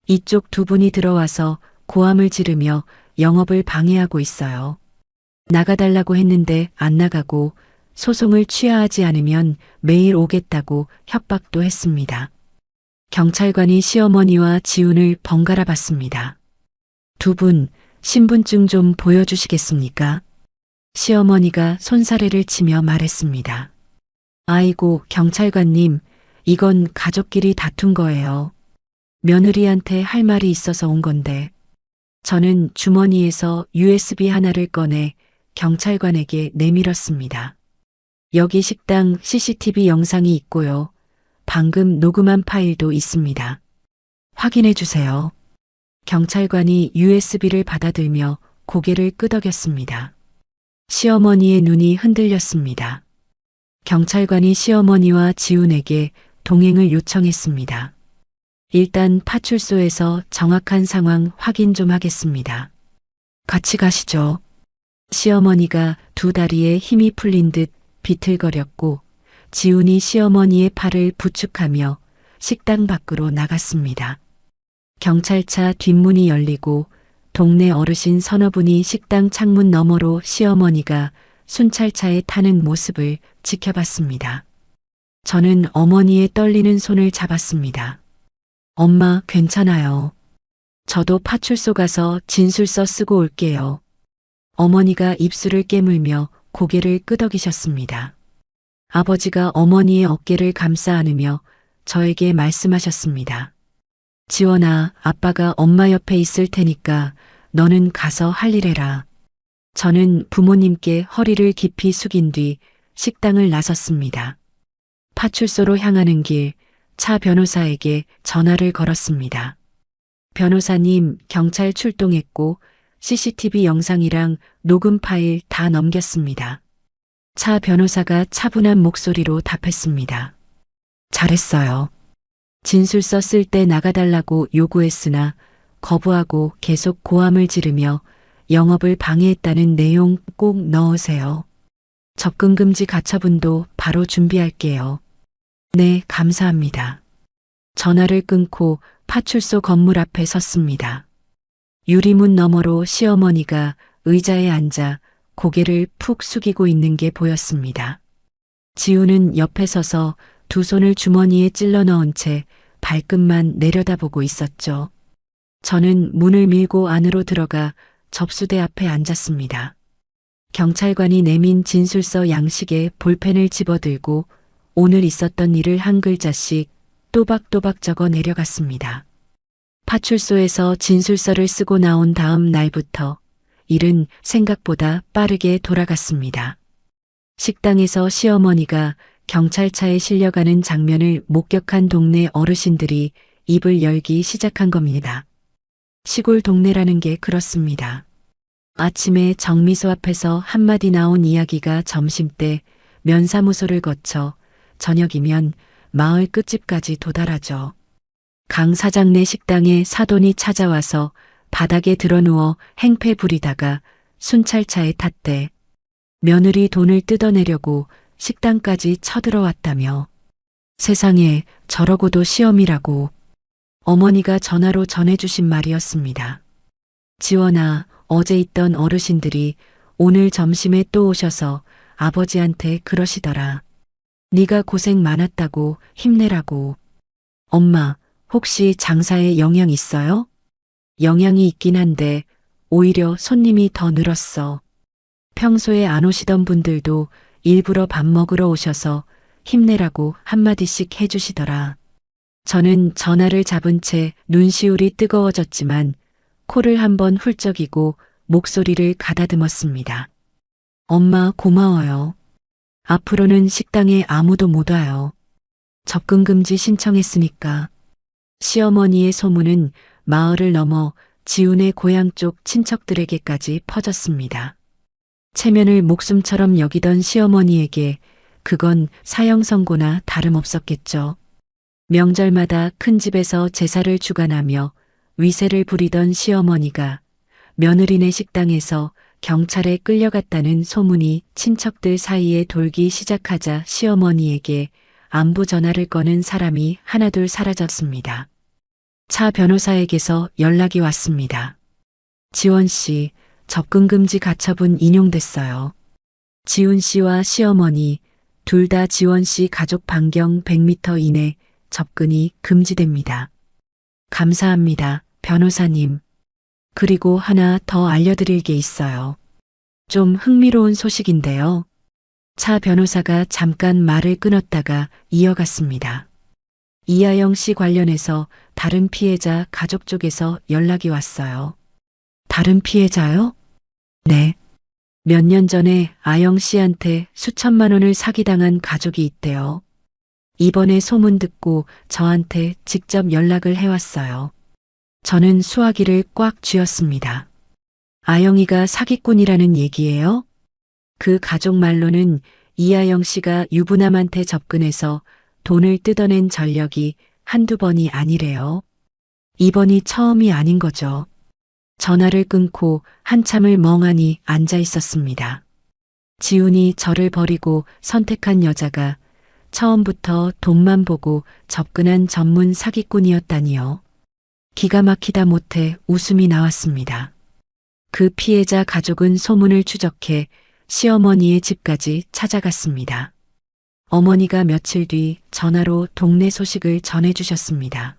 이쪽 2분이 들어와서 고함을 지르며 영업을 방해하고 있어요. 나가달라고 했는데 안 나가고 소송을 취하하지 않으면 매일 오겠다고 협박도 했습니다. 경찰관이 시어머니와 지훈을 번갈아 봤습니다. 2분, 신분증 좀 보여주시겠습니까? 시어머니가 손사래를 치며 말했습니다. 아이고, 경찰관님, 이건 가족끼리 다툰 거예요. 며느리한테 할 말이 있어서 온 건데. 저는 주머니에서 USB 하나를 꺼내 경찰관에게 내밀었습니다. 여기 식당 CCTV 영상이 있고요. 방금 녹음한 파일도 있습니다. 확인해 주세요. 경찰관이 USB를 받아들며 고개를 끄덕였습니다. 시어머니의 눈이 흔들렸습니다. 경찰관이 시어머니와 지훈에게 동행을 요청했습니다. 일단 파출소에서 정확한 상황 확인 좀 하겠습니다. 같이 가시죠. 시어머니가 2 다리에 힘이 풀린 듯 비틀거렸고 지훈이 시어머니의 팔을 부축하며 식당 밖으로 나갔습니다. 경찰차 뒷문이 열리고 동네 어르신 서너 분이 식당 창문 너머로 시어머니가 순찰차에 타는 모습을 지켜봤습니다. 저는 어머니의 떨리는 손을 잡았습니다. 엄마, 괜찮아요. 저도 파출소 가서 진술서 쓰고 올게요. 어머니가 입술을 깨물며 고개를 끄덕이셨습니다. 아버지가 어머니의 어깨를 감싸 안으며 저에게 말씀하셨습니다. 지원아, 아빠가 엄마 옆에 있을 테니까 너는 가서 할 일 해라. 저는 부모님께 허리를 깊이 숙인 뒤 식당을 나섰습니다. 파출소로 향하는 길, 차 변호사에게 전화를 걸었습니다. 변호사님, 경찰 출동했고 CCTV 영상이랑 녹음 파일 다 넘겼습니다. 차 변호사가 차분한 목소리로 답했습니다. 잘했어요. 진술서 쓸 때 나가달라고 요구했으나 거부하고 계속 고함을 지르며 영업을 방해했다는 내용 꼭 넣으세요. 접근금지 가처분도 바로 준비할게요. 네, 감사합니다. 전화를 끊고 파출소 건물 앞에 섰습니다. 유리문 너머로 시어머니가 의자에 앉아 고개를 푹 숙이고 있는 게 보였습니다. 지우는 옆에 서서 두 손을 주머니에 찔러 넣은 채 발끝만 내려다보고 있었죠. 저는 문을 밀고 안으로 들어가 접수대 앞에 앉았습니다. 경찰관이 내민 진술서 양식에 볼펜을 집어들고 오늘 있었던 일을 한 글자씩 또박또박 적어 내려갔습니다. 파출소에서 진술서를 쓰고 나온 다음 날부터 일은 생각보다 빠르게 돌아갔습니다. 식당에서 시어머니가 경찰차에 실려가는 장면을 목격한 동네 어르신들이 입을 열기 시작한 겁니다. 시골 동네라는 게 그렇습니다. 아침에 정미소 앞에서 한마디 나온 이야기가 점심때 면사무소를 거쳐 저녁이면 마을 끝집까지 도달하죠. 강 사장네 식당에 사돈이 찾아와서 바닥에 드러누워 행패 부리다가 순찰차에 탔대. 며느리 돈을 뜯어내려고 식당까지 쳐들어왔다며. 세상에 저러고도 시험이라고. 어머니가 전화로 전해주신 말이었습니다. 지원아, 어제 있던 어르신들이 오늘 점심에 또 오셔서 아버지한테 그러시더라. 네가 고생 많았다고 힘내라고. 엄마, 혹시 장사에 영향 있어요? 영향이 있긴 한데 오히려 손님이 더 늘었어. 평소에 안 오시던 분들도 일부러 밥 먹으러 오셔서 힘내라고 한마디씩 해주시더라. 저는 전화를 잡은 채 눈시울이 뜨거워졌지만 코를 한번 훌쩍이고 목소리를 가다듬었습니다. 엄마 고마워요. 앞으로는 식당에 아무도 못 와요. 접근금지 신청했으니까. 시어머니의 소문은 마을을 넘어 지훈의 고향 쪽 친척들에게까지 퍼졌습니다. 체면을 목숨처럼 여기던 시어머니에게 그건 사형 선고나 다름없었겠죠. 명절마다 큰 집에서 제사를 주관하며 위세를 부리던 시어머니가 며느리네 식당에서 경찰에 끌려갔다는 소문이 친척들 사이에 돌기 시작하자 시어머니에게 안부 전화를 거는 사람이 하나둘 사라졌습니다. 차 변호사에게서 연락이 왔습니다. 지원 씨, 접근금지 가처분 인용됐어요. 지훈 씨와 시어머니 둘 다 지원 씨 가족 반경 100m 이내 접근이 금지됩니다. 감사합니다, 변호사님. 그리고 하나 더 알려드릴 게 있어요. 좀 흥미로운 소식인데요. 차 변호사가 잠깐 말을 끊었다가 이어갔습니다. 이하영 씨 관련해서 다른 피해자 가족 쪽에서 연락이 왔어요. 다른 피해자요? 네. 몇 년 전에 아영 씨한테 수천만 원을 사기당한 가족이 있대요. 이번에 소문 듣고 저한테 직접 연락을 해왔어요. 저는 수화기를 꽉 쥐었습니다. 아영이가 사기꾼이라는 얘기예요? 그 가족 말로는 이하영 씨가 유부남한테 접근해서 돈을 뜯어낸 전력이 한두 번이 아니래요. 이번이 처음이 아닌 거죠. 전화를 끊고 한참을 멍하니 앉아 있었습니다. 지훈이 저를 버리고 선택한 여자가 처음부터 돈만 보고 접근한 전문 사기꾼이었다니요. 기가 막히다 못해 웃음이 나왔습니다. 그 피해자 가족은 소문을 추적해 시어머니의 집까지 찾아갔습니다. 어머니가 며칠 뒤 전화로 동네 소식을 전해주셨습니다.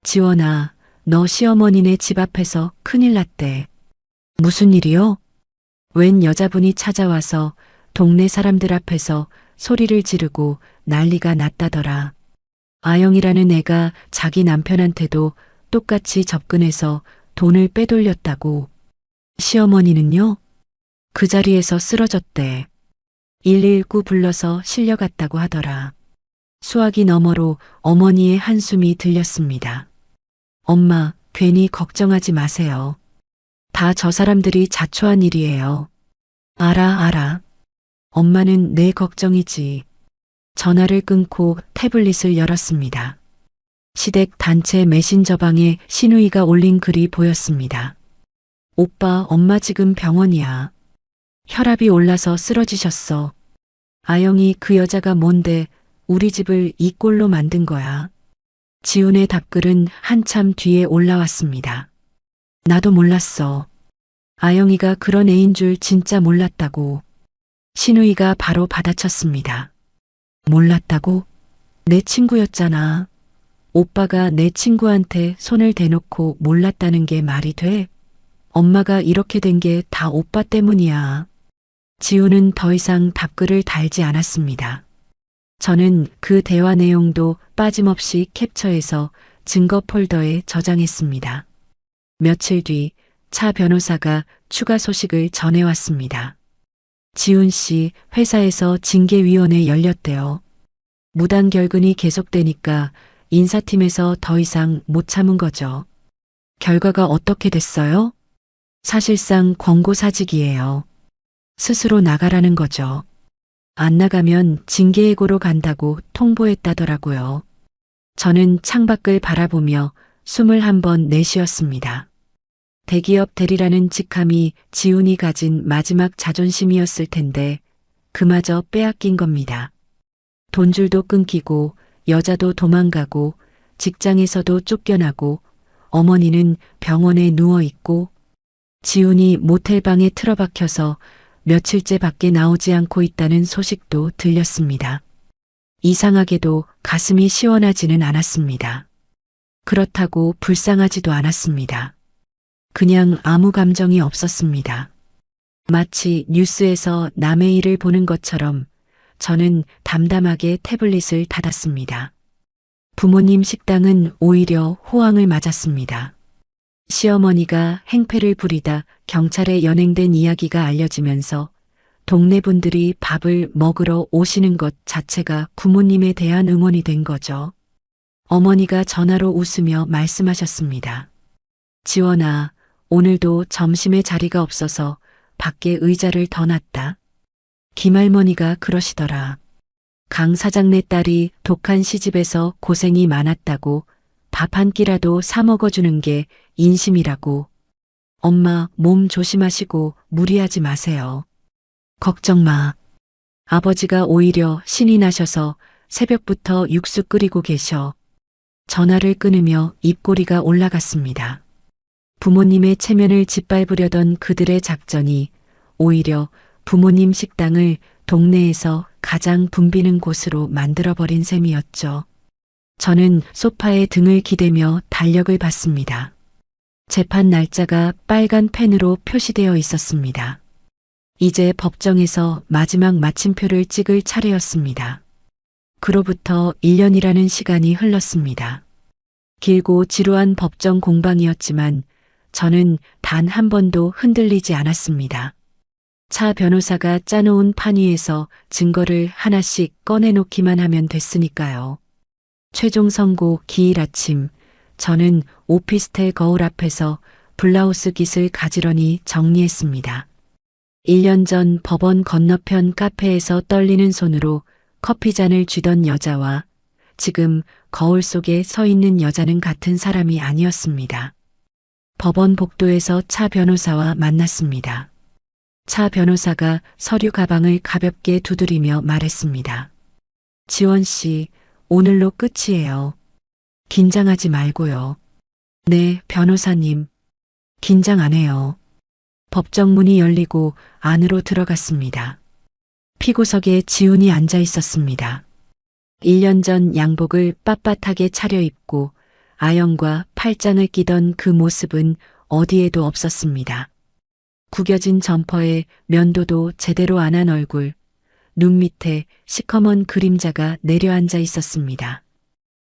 지원아, 너 시어머니네 집 앞에서 큰일 났대. 무슨 일이요? 웬 여자분이 찾아와서 동네 사람들 앞에서 소리를 지르고 난리가 났다더라. 아영이라는 애가 자기 남편한테도 똑같이 접근해서 돈을 빼돌렸다고. 시어머니는요? 그 자리에서 쓰러졌대. 119 불러서 실려갔다고 하더라. 수화기 너머로 어머니의 한숨이 들렸습니다. 엄마, 괜히 걱정하지 마세요. 다 저 사람들이 자초한 일이에요. 알아. 엄마는 내 걱정이지. 전화를 끊고 태블릿을 열었습니다. 시댁 단체 메신저방에 신우이가 올린 글이 보였습니다. 오빠, 엄마 지금 병원이야. 혈압이 올라서 쓰러지셨어. 아영이 그 여자가 뭔데 우리 집을 이 꼴로 만든 거야. 지훈의 답글은 한참 뒤에 올라왔습니다. 나도 몰랐어. 아영이가 그런 애인 줄 진짜 몰랐다고. 신우이가 바로 받아쳤습니다. 몰랐다고? 내 친구였잖아. 오빠가 내 친구한테 손을 대놓고 몰랐다는 게 말이 돼? 엄마가 이렇게 된 게 다 오빠 때문이야. 지우는 더 이상 답글을 달지 않았습니다. 저는 그 대화 내용도 빠짐없이 캡처해서 증거 폴더에 저장했습니다. 며칠 뒤 차 변호사가 추가 소식을 전해왔습니다. 지훈 씨 회사에서 징계위원회 열렸대요. 무단 결근이 계속되니까 인사팀에서 더 이상 못 참은 거죠. 결과가 어떻게 됐어요? 사실상 권고사직이에요. 스스로 나가라는 거죠. 안 나가면 징계해고로 간다고 통보했다더라고요. 저는 창밖을 바라보며 숨을 한번 내쉬었습니다. 대기업 대리라는 직함이 지훈이 가진 마지막 자존심이었을 텐데 그마저 빼앗긴 겁니다. 돈줄도 끊기고 여자도 도망가고 직장에서도 쫓겨나고 어머니는 병원에 누워있고 지훈이 모텔방에 틀어박혀서 며칠째 밖에 나오지 않고 있다는 소식도 들렸습니다. 이상하게도 가슴이 시원하지는 않았습니다. 그렇다고 불쌍하지도 않았습니다. 그냥 아무 감정이 없었습니다. 마치 뉴스에서 남의 일을 보는 것처럼 저는 담담하게 태블릿을 닫았습니다. 부모님 식당은 오히려 호황을 맞았습니다. 시어머니가 행패를 부리다 경찰에 연행된 이야기가 알려지면서 동네 분들이 밥을 먹으러 오시는 것 자체가 부모님에 대한 응원이 된 거죠. 어머니가 전화로 웃으며 말씀하셨습니다. 지원아, 오늘도 점심에 자리가 없어서 밖에 의자를 더 놨다. 김할머니가 그러시더라. 강 사장네 딸이 독한 시집에서 고생이 많았다고 밥 한 끼라도 사 먹어주는 게 인심이라고. 엄마 몸 조심하시고 무리하지 마세요. 걱정 마. 아버지가 오히려 신이 나셔서 새벽부터 육수 끓이고 계셔. 전화를 끊으며 입꼬리가 올라갔습니다. 부모님의 체면을 짓밟으려던 그들의 작전이 오히려 부모님 식당을 동네에서 가장 붐비는 곳으로 만들어버린 셈이었죠. 저는 소파에 등을 기대며 달력을 봤습니다. 재판 날짜가 빨간 펜으로 표시되어 있었습니다. 이제 법정에서 마지막 마침표를 찍을 차례였습니다. 그로부터 1년이라는 시간이 흘렀습니다. 길고 지루한 법정 공방이었지만 저는 단 한 번도 흔들리지 않았습니다. 차 변호사가 짜놓은 판 위에서 증거를 하나씩 꺼내놓기만 하면 됐으니까요. 최종 선고 기일 아침, 저는 오피스텔 거울 앞에서 블라우스 깃을 가지런히 정리했습니다. 1년 전 법원 건너편 카페에서 떨리는 손으로 커피잔을 쥐던 여자와 지금 거울 속에 서 있는 여자는 같은 사람이 아니었습니다. 법원 복도에서 차 변호사와 만났습니다. 차 변호사가 서류 가방을 가볍게 두드리며 말했습니다. 지원 씨, 오늘로 끝이에요. 긴장하지 말고요. 네, 변호사님. 긴장 안 해요. 법정 문이 열리고 안으로 들어갔습니다. 피고석에 지훈이 앉아 있었습니다. 1년 전 양복을 빳빳하게 차려입고 아영과 팔짱을 끼던 그 모습은 어디에도 없었습니다. 구겨진 점퍼에 면도도 제대로 안 한 얼굴, 눈 밑에 시커먼 그림자가 내려앉아 있었습니다.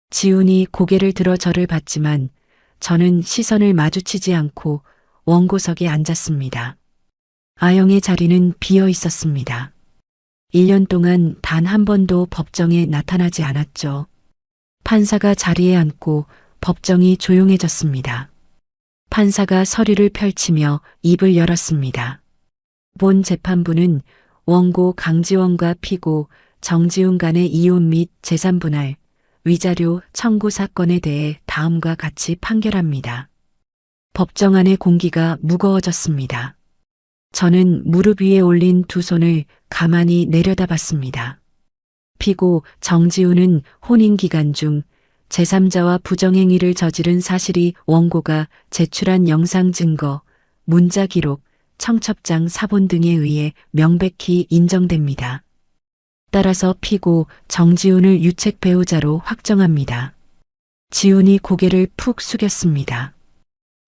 지훈이 고개를 들어 저를 봤지만 저는 시선을 마주치지 않고 원고석에 앉았습니다. 아영의 자리는 비어 있었습니다. 1년 동안 단 한 번도 법정에 나타나지 않았죠. 판사가 자리에 앉고 법정이 조용해졌습니다. 판사가 서류를 펼치며 입을 열었습니다. 본 재판부는 원고 강지원과 피고 정지훈 간의 이혼 및 재산분할, 위자료 청구 사건에 대해 다음과 같이 판결합니다. 법정 안의 공기가 무거워졌습니다. 저는 무릎 위에 올린 두 손을 가만히 내려다봤습니다. 피고 정지훈은 혼인 기간 중 제3자와 부정행위를 저지른 사실이 원고가 제출한 영상 증거, 문자 기록, 청첩장 사본 등에 의해 명백히 인정됩니다. 따라서 피고 정지훈을 유책 배우자로 확정합니다. 지훈이 고개를 푹 숙였습니다.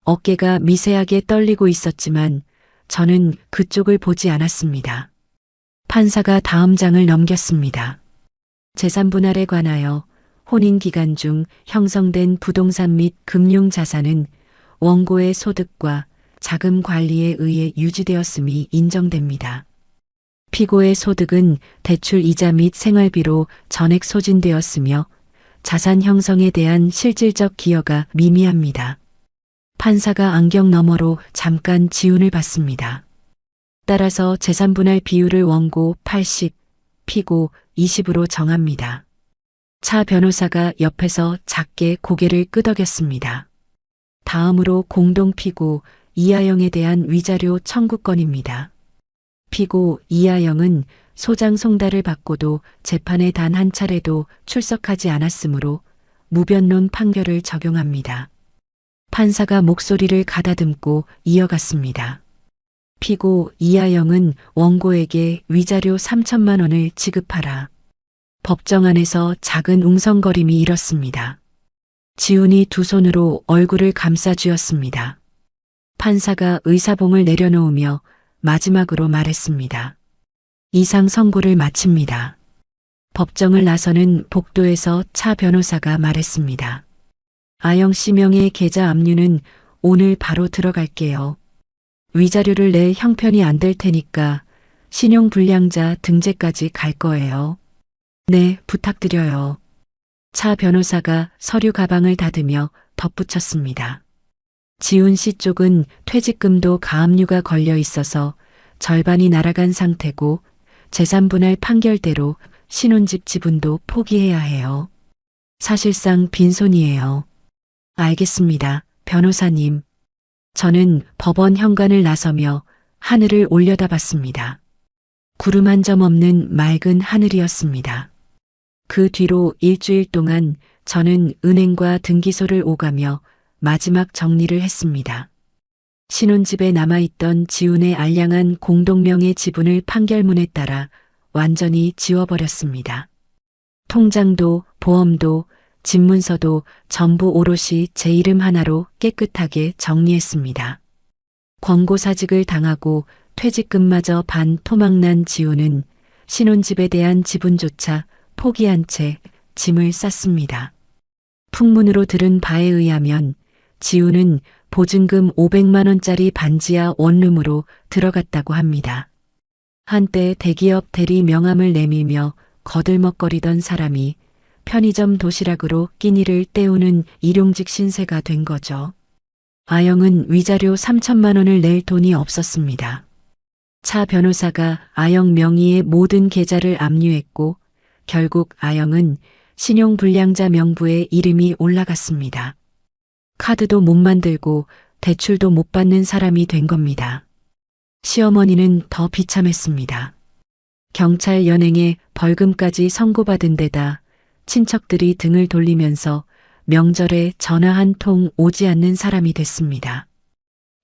어깨가 미세하게 떨리고 있었지만 저는 그쪽을 보지 않았습니다. 판사가 다음 장을 넘겼습니다. 재산분할에 관하여 혼인 기간 중 형성된 부동산 및 금융자산은 원고의 소득과 자금 관리에 의해 유지되었음이 인정됩니다. 피고의 소득은 대출 이자 및 생활비로 전액 소진되었으며 자산 형성에 대한 실질적 기여가 미미합니다. 판사가 안경 너머로 잠깐 지훈을 봤습니다. 따라서 재산분할 비율을 원고 80, 피고 20으로 정합니다. 차 변호사가 옆에서 작게 고개를 끄덕였습니다. 다음으로 공동피고 이하영에 대한 위자료 청구건입니다. 피고 이하영은 소장 송달을 받고도 재판에 단 한 차례도 출석하지 않았으므로 무변론 판결을 적용합니다. 판사가 목소리를 가다듬고 이어갔습니다. 피고 이하영은 원고에게 위자료 3천만 원을 지급하라. 법정 안에서 작은 웅성거림이 일었습니다. 지훈이 두 손으로 얼굴을 감싸 쥐었습니다. 판사가 의사봉을 내려놓으며 마지막으로 말했습니다. 이상 선고를 마칩니다. 법정을 나서는 복도에서 차 변호사가 말했습니다. 아영 씨 명의 계좌 압류는 오늘 바로 들어갈게요. 위자료를 낼 형편이 안 될 테니까 신용불량자 등재까지 갈 거예요. 네, 부탁드려요. 차 변호사가 서류 가방을 닫으며 덧붙였습니다. 지훈 씨 쪽은 퇴직금도 가압류가 걸려 있어서 절반이 날아간 상태고 재산분할 판결대로 신혼집 지분도 포기해야 해요. 사실상 빈손이에요. 알겠습니다, 변호사님. 저는 법원 현관을 나서며 하늘을 올려다봤습니다. 구름 한 점 없는 맑은 하늘이었습니다. 그 뒤로 일주일 동안 저는 은행과 등기소를 오가며 마지막 정리를 했습니다. 신혼집에 남아있던 지훈의 알량한 공동명의 지분을 판결문에 따라 완전히 지워버렸습니다. 통장도 보험도 집문서도 전부 오롯이 제 이름 하나로 깨끗하게 정리했습니다. 권고사직을 당하고 퇴직금마저 반토막난 지훈은 신혼집에 대한 지분조차 포기한 채 짐을 쌌습니다. 풍문으로 들은 바에 의하면 지훈은 보증금 500만 원짜리 반지하 원룸으로 들어갔다고 합니다. 한때 대기업 대리 명함을 내밀며 거들먹거리던 사람이 편의점 도시락으로 끼니를 때우는 일용직 신세가 된 거죠. 아영은 위자료 3천만 원을 낼 돈이 없었습니다. 차 변호사가 아영 명의의 모든 계좌를 압류했고 결국 아영은 신용불량자 명부에 이름이 올라갔습니다. 카드도 못 만들고 대출도 못 받는 사람이 된 겁니다. 시어머니는 더 비참했습니다. 경찰 연행에 벌금까지 선고받은 데다 친척들이 등을 돌리면서 명절에 전화 한 통 오지 않는 사람이 됐습니다.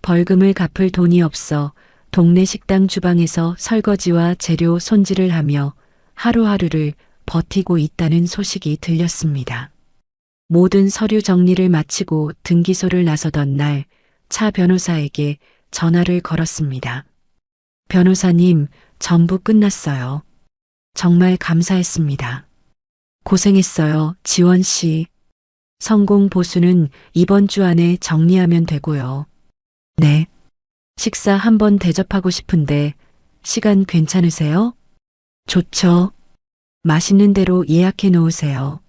벌금을 갚을 돈이 없어 동네 식당 주방에서 설거지와 재료 손질을 하며 하루하루를 버티고 있다는 소식이 들렸습니다. 모든 서류 정리를 마치고 등기소를 나서던 날 차 변호사에게 전화를 걸었습니다. 변호사님, 전부 끝났어요. 정말 감사했습니다. 고생했어요, 지원 씨. 성공 보수는 이번 주 안에 정리하면 되고요. 네. 식사 한번 대접하고 싶은데 시간 괜찮으세요? 좋죠. 맛있는 대로 예약해 놓으세요.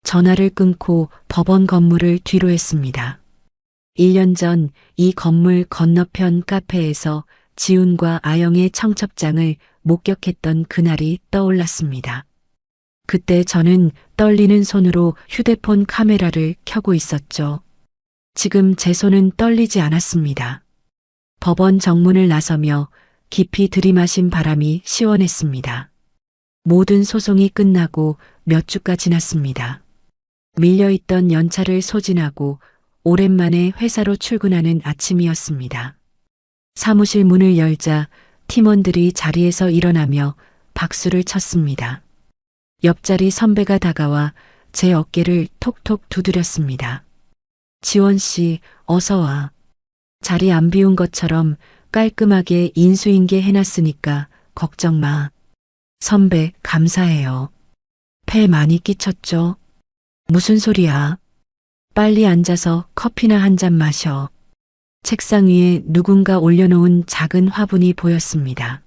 전화를 끊고 법원 건물을 뒤로 했습니다. 1년 전 이 건물 건너편 카페에서 지훈과 아영의 청첩장을 목격했던 그날이 떠올랐습니다. 그때 저는 떨리는 손으로 휴대폰 카메라를 켜고 있었죠. 지금 제 손은 떨리지 않았습니다. 법원 정문을 나서며 깊이 들이마신 바람이 시원했습니다. 모든 소송이 끝나고 몇 주가 지났습니다. 밀려있던 연차를 소진하고 오랜만에 회사로 출근하는 아침이었습니다. 사무실 문을 열자 팀원들이 자리에서 일어나며 박수를 쳤습니다. 옆자리 선배가 다가와 제 어깨를 톡톡 두드렸습니다. 지원 씨, 어서 와. 자리 안 비운 것처럼 깔끔하게 인수인계 해놨으니까 걱정 마. 선배, 감사해요. 폐 많이 끼쳤죠? 무슨 소리야? 빨리 앉아서 커피나 한 잔 마셔. 책상 위에 누군가 올려놓은 작은 화분이 보였습니다.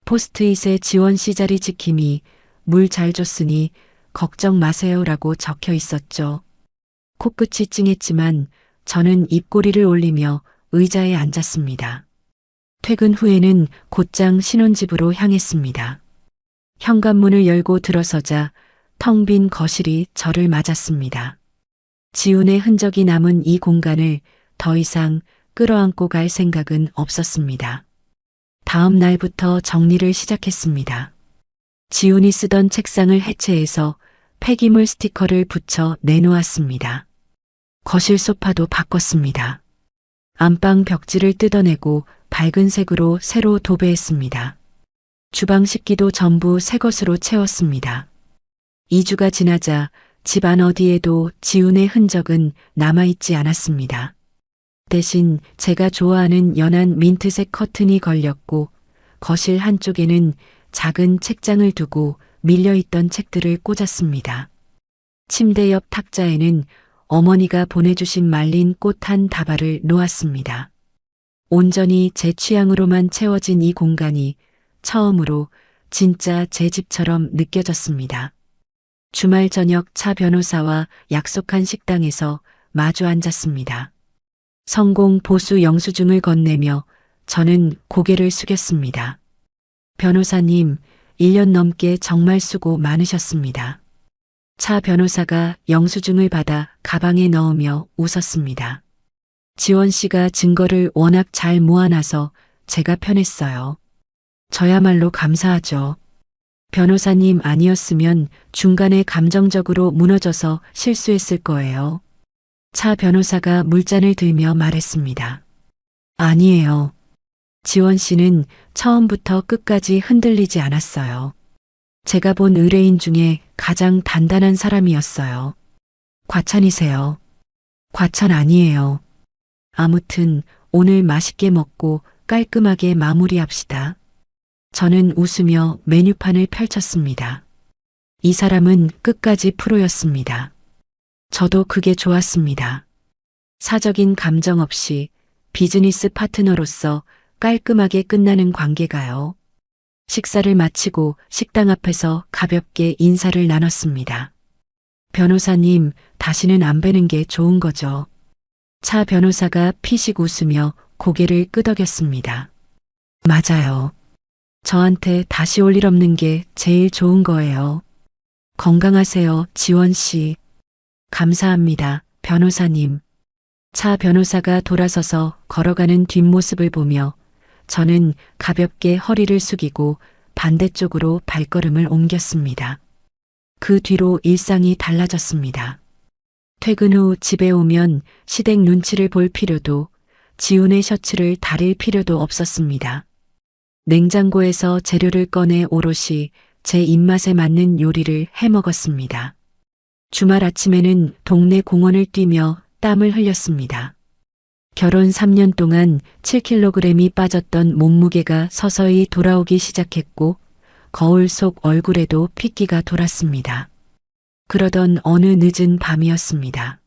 포스트잇에 지원 씨 자리 지킴이, 물 잘 줬으니 걱정 마세요라고 적혀 있었죠. 코끝이 찡했지만 저는 입꼬리를 올리며 의자에 앉았습니다. 퇴근 후에는 곧장 신혼집으로 향했습니다. 현관문을 열고 들어서자 텅 빈 거실이 저를 맞았습니다. 지훈의 흔적이 남은 이 공간을 더 이상 끌어안고 갈 생각은 없었습니다. 다음 날부터 정리를 시작했습니다. 지훈이 쓰던 책상을 해체해서 폐기물 스티커를 붙여 내놓았습니다. 거실 소파도 바꿨습니다. 안방 벽지를 뜯어내고 밝은 색으로 새로 도배했습니다. 주방 식기도 전부 새 것으로 채웠습니다. 2주가 지나자 집안 어디에도 지훈의 흔적은 남아있지 않았습니다. 대신 제가 좋아하는 연한 민트색 커튼이 걸렸고 거실 한쪽에는 작은 책장을 두고 밀려있던 책들을 꽂았습니다. 침대 옆 탁자에는 어머니가 보내주신 말린 꽃 한 다발을 놓았습니다. 온전히 제 취향으로만 채워진 이 공간이 처음으로 진짜 제 집처럼 느껴졌습니다. 주말 저녁 차 변호사와 약속한 식당에서 마주 앉았습니다. 성공 보수 영수증을 건네며 저는 고개를 숙였습니다. 변호사님, 1년 넘게 정말 수고 많으셨습니다. 차 변호사가 영수증을 받아 가방에 넣으며 웃었습니다. 지원 씨가 증거를 워낙 잘 모아놔서 제가 편했어요. 저야말로 감사하죠. 변호사님 아니었으면 중간에 감정적으로 무너져서 실수했을 거예요. 차 변호사가 물잔을 들며 말했습니다. 아니에요. 지원 씨는 처음부터 끝까지 흔들리지 않았어요. 제가 본 의뢰인 중에 가장 단단한 사람이었어요. 과찬이세요. 과찬 아니에요. 아무튼 오늘 맛있게 먹고 깔끔하게 마무리합시다. 저는 웃으며 메뉴판을 펼쳤습니다. 이 사람은 끝까지 프로였습니다. 저도 그게 좋았습니다. 사적인 감정 없이 비즈니스 파트너로서 깔끔하게 끝나는 관계가요. 식사를 마치고 식당 앞에서 가볍게 인사를 나눴습니다. 변호사님, 다시는 안 뵈는 게 좋은 거죠. 차 변호사가 피식 웃으며 고개를 끄덕였습니다. 맞아요. 저한테 다시 올 일 없는 게 제일 좋은 거예요. 건강하세요, 지원 씨. 감사합니다, 변호사님. 차 변호사가 돌아서서 걸어가는 뒷모습을 보며 저는 가볍게 허리를 숙이고 반대쪽으로 발걸음을 옮겼습니다. 그 뒤로 일상이 달라졌습니다. 퇴근 후 집에 오면 시댁 눈치를 볼 필요도 지훈의 셔츠를 다릴 필요도 없었습니다. 냉장고에서 재료를 꺼내 오롯이 제 입맛에 맞는 요리를 해 먹었습니다. 주말 아침에는 동네 공원을 뛰며 땀을 흘렸습니다. 결혼 3년 동안 7kg이 빠졌던 몸무게가 서서히 돌아오기 시작했고 거울 속 얼굴에도 핏기가 돌았습니다. 그러던 어느 늦은 밤이었습니다.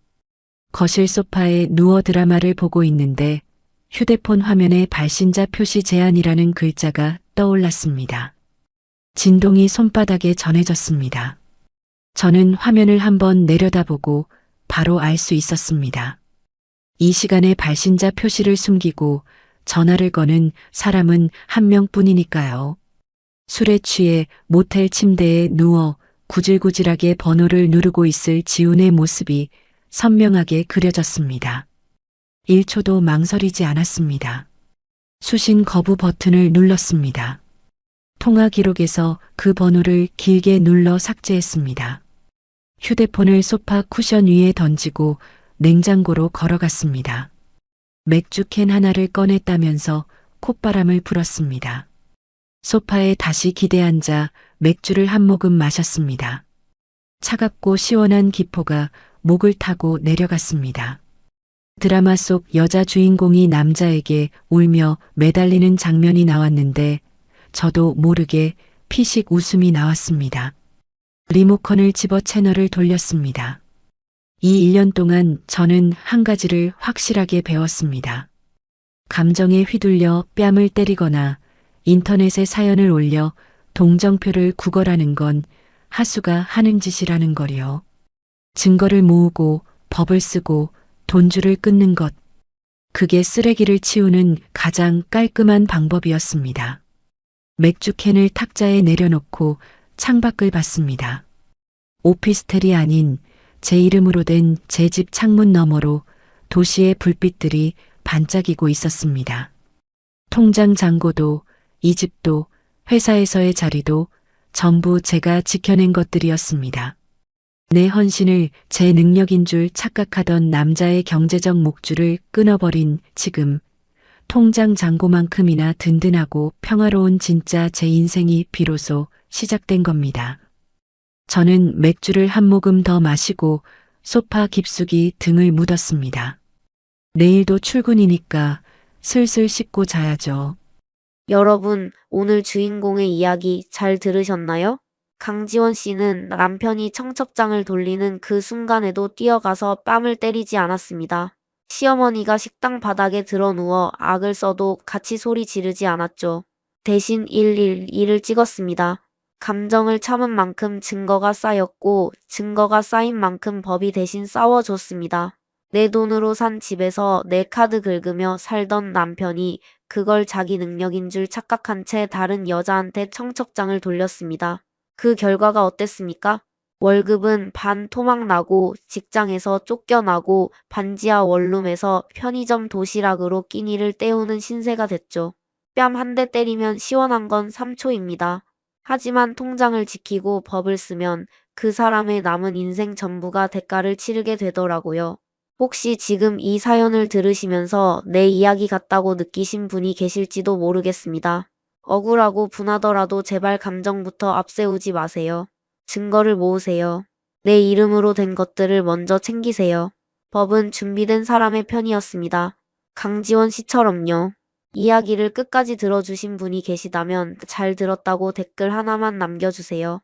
거실 소파에 누워 드라마를 보고 있는데 휴대폰 화면에 발신자 표시 제한이라는 글자가 떠올랐습니다. 진동이 손바닥에 전해졌습니다. 저는 화면을 한번 내려다보고 바로 알 수 있었습니다. 이 시간에 발신자 표시를 숨기고 전화를 거는 사람은 한 명뿐이니까요. 술에 취해 모텔 침대에 누워 구질구질하게 번호를 누르고 있을 지훈의 모습이 선명하게 그려졌습니다. 1초도 망설이지 않았습니다. 수신 거부 버튼을 눌렀습니다. 통화 기록에서 그 번호를 길게 눌러 삭제했습니다. 휴대폰을 소파 쿠션 위에 던지고 냉장고로 걸어갔습니다. 맥주캔 하나를 꺼냈다면서 콧바람을 불었습니다. 소파에 다시 기대앉아 맥주를 한 모금 마셨습니다. 차갑고 시원한 기포가 목을 타고 내려갔습니다. 드라마 속 여자 주인공이 남자에게 울며 매달리는 장면이 나왔는데 저도 모르게 피식 웃음이 나왔습니다. 리모컨을 집어 채널을 돌렸습니다. 이 1년 동안 저는 한 가지를 확실하게 배웠습니다. 감정에 휘둘려 뺨을 때리거나 인터넷에 사연을 올려 동정표를 구걸하는 건 하수가 하는 짓이라는 거요. 증거를 모으고 법을 쓰고 돈줄을 끊는 것. 그게 쓰레기를 치우는 가장 깔끔한 방법이었습니다. 맥주캔을 탁자에 내려놓고 창밖을 봤습니다. 오피스텔이 아닌 제 이름으로 된 제 집 창문 너머로 도시의 불빛들이 반짝이고 있었습니다. 통장 잔고도 이 집도 회사에서의 자리도 전부 제가 지켜낸 것들이었습니다. 내 헌신을 제 능력인 줄 착각하던 남자의 경제적 목줄을 끊어버린 지금 통장 잔고만큼이나 든든하고 평화로운 진짜 제 인생이 비로소 시작된 겁니다. 저는 맥주를 한 모금 더 마시고 소파 깊숙이 등을 묻었습니다. 내일도 출근이니까 슬슬 씻고 자야죠. 여러분, 오늘 주인공의 이야기 잘 들으셨나요? 강지원 씨는 남편이 청첩장을 돌리는 그 순간에도 뛰어가서 뺨을 때리지 않았습니다. 시어머니가 식당 바닥에 드러누워 악을 써도 같이 소리 지르지 않았죠. 대신 112를 찍었습니다. 감정을 참은 만큼 증거가 쌓였고 증거가 쌓인 만큼 법이 대신 싸워줬습니다. 내 돈으로 산 집에서 내 카드 긁으며 살던 남편이 그걸 자기 능력인 줄 착각한 채 다른 여자한테 청첩장을 돌렸습니다. 그 결과가 어땠습니까? 월급은 반 토막 나고 직장에서 쫓겨나고 반지하 원룸에서 편의점 도시락으로 끼니를 때우는 신세가 됐죠. 뺨 한 대 때리면 시원한 건 3초입니다. 하지만 통장을 지키고 법을 쓰면 그 사람의 남은 인생 전부가 대가를 치르게 되더라고요. 혹시 지금 이 사연을 들으시면서 내 이야기 같다고 느끼신 분이 계실지도 모르겠습니다. 억울하고 분하더라도 제발 감정부터 앞세우지 마세요. 증거를 모으세요. 내 이름으로 된 것들을 먼저 챙기세요. 법은 준비된 사람의 편이었습니다. 강지원 씨처럼요. 이야기를 끝까지 들어주신 분이 계시다면 잘 들었다고 댓글 하나만 남겨주세요.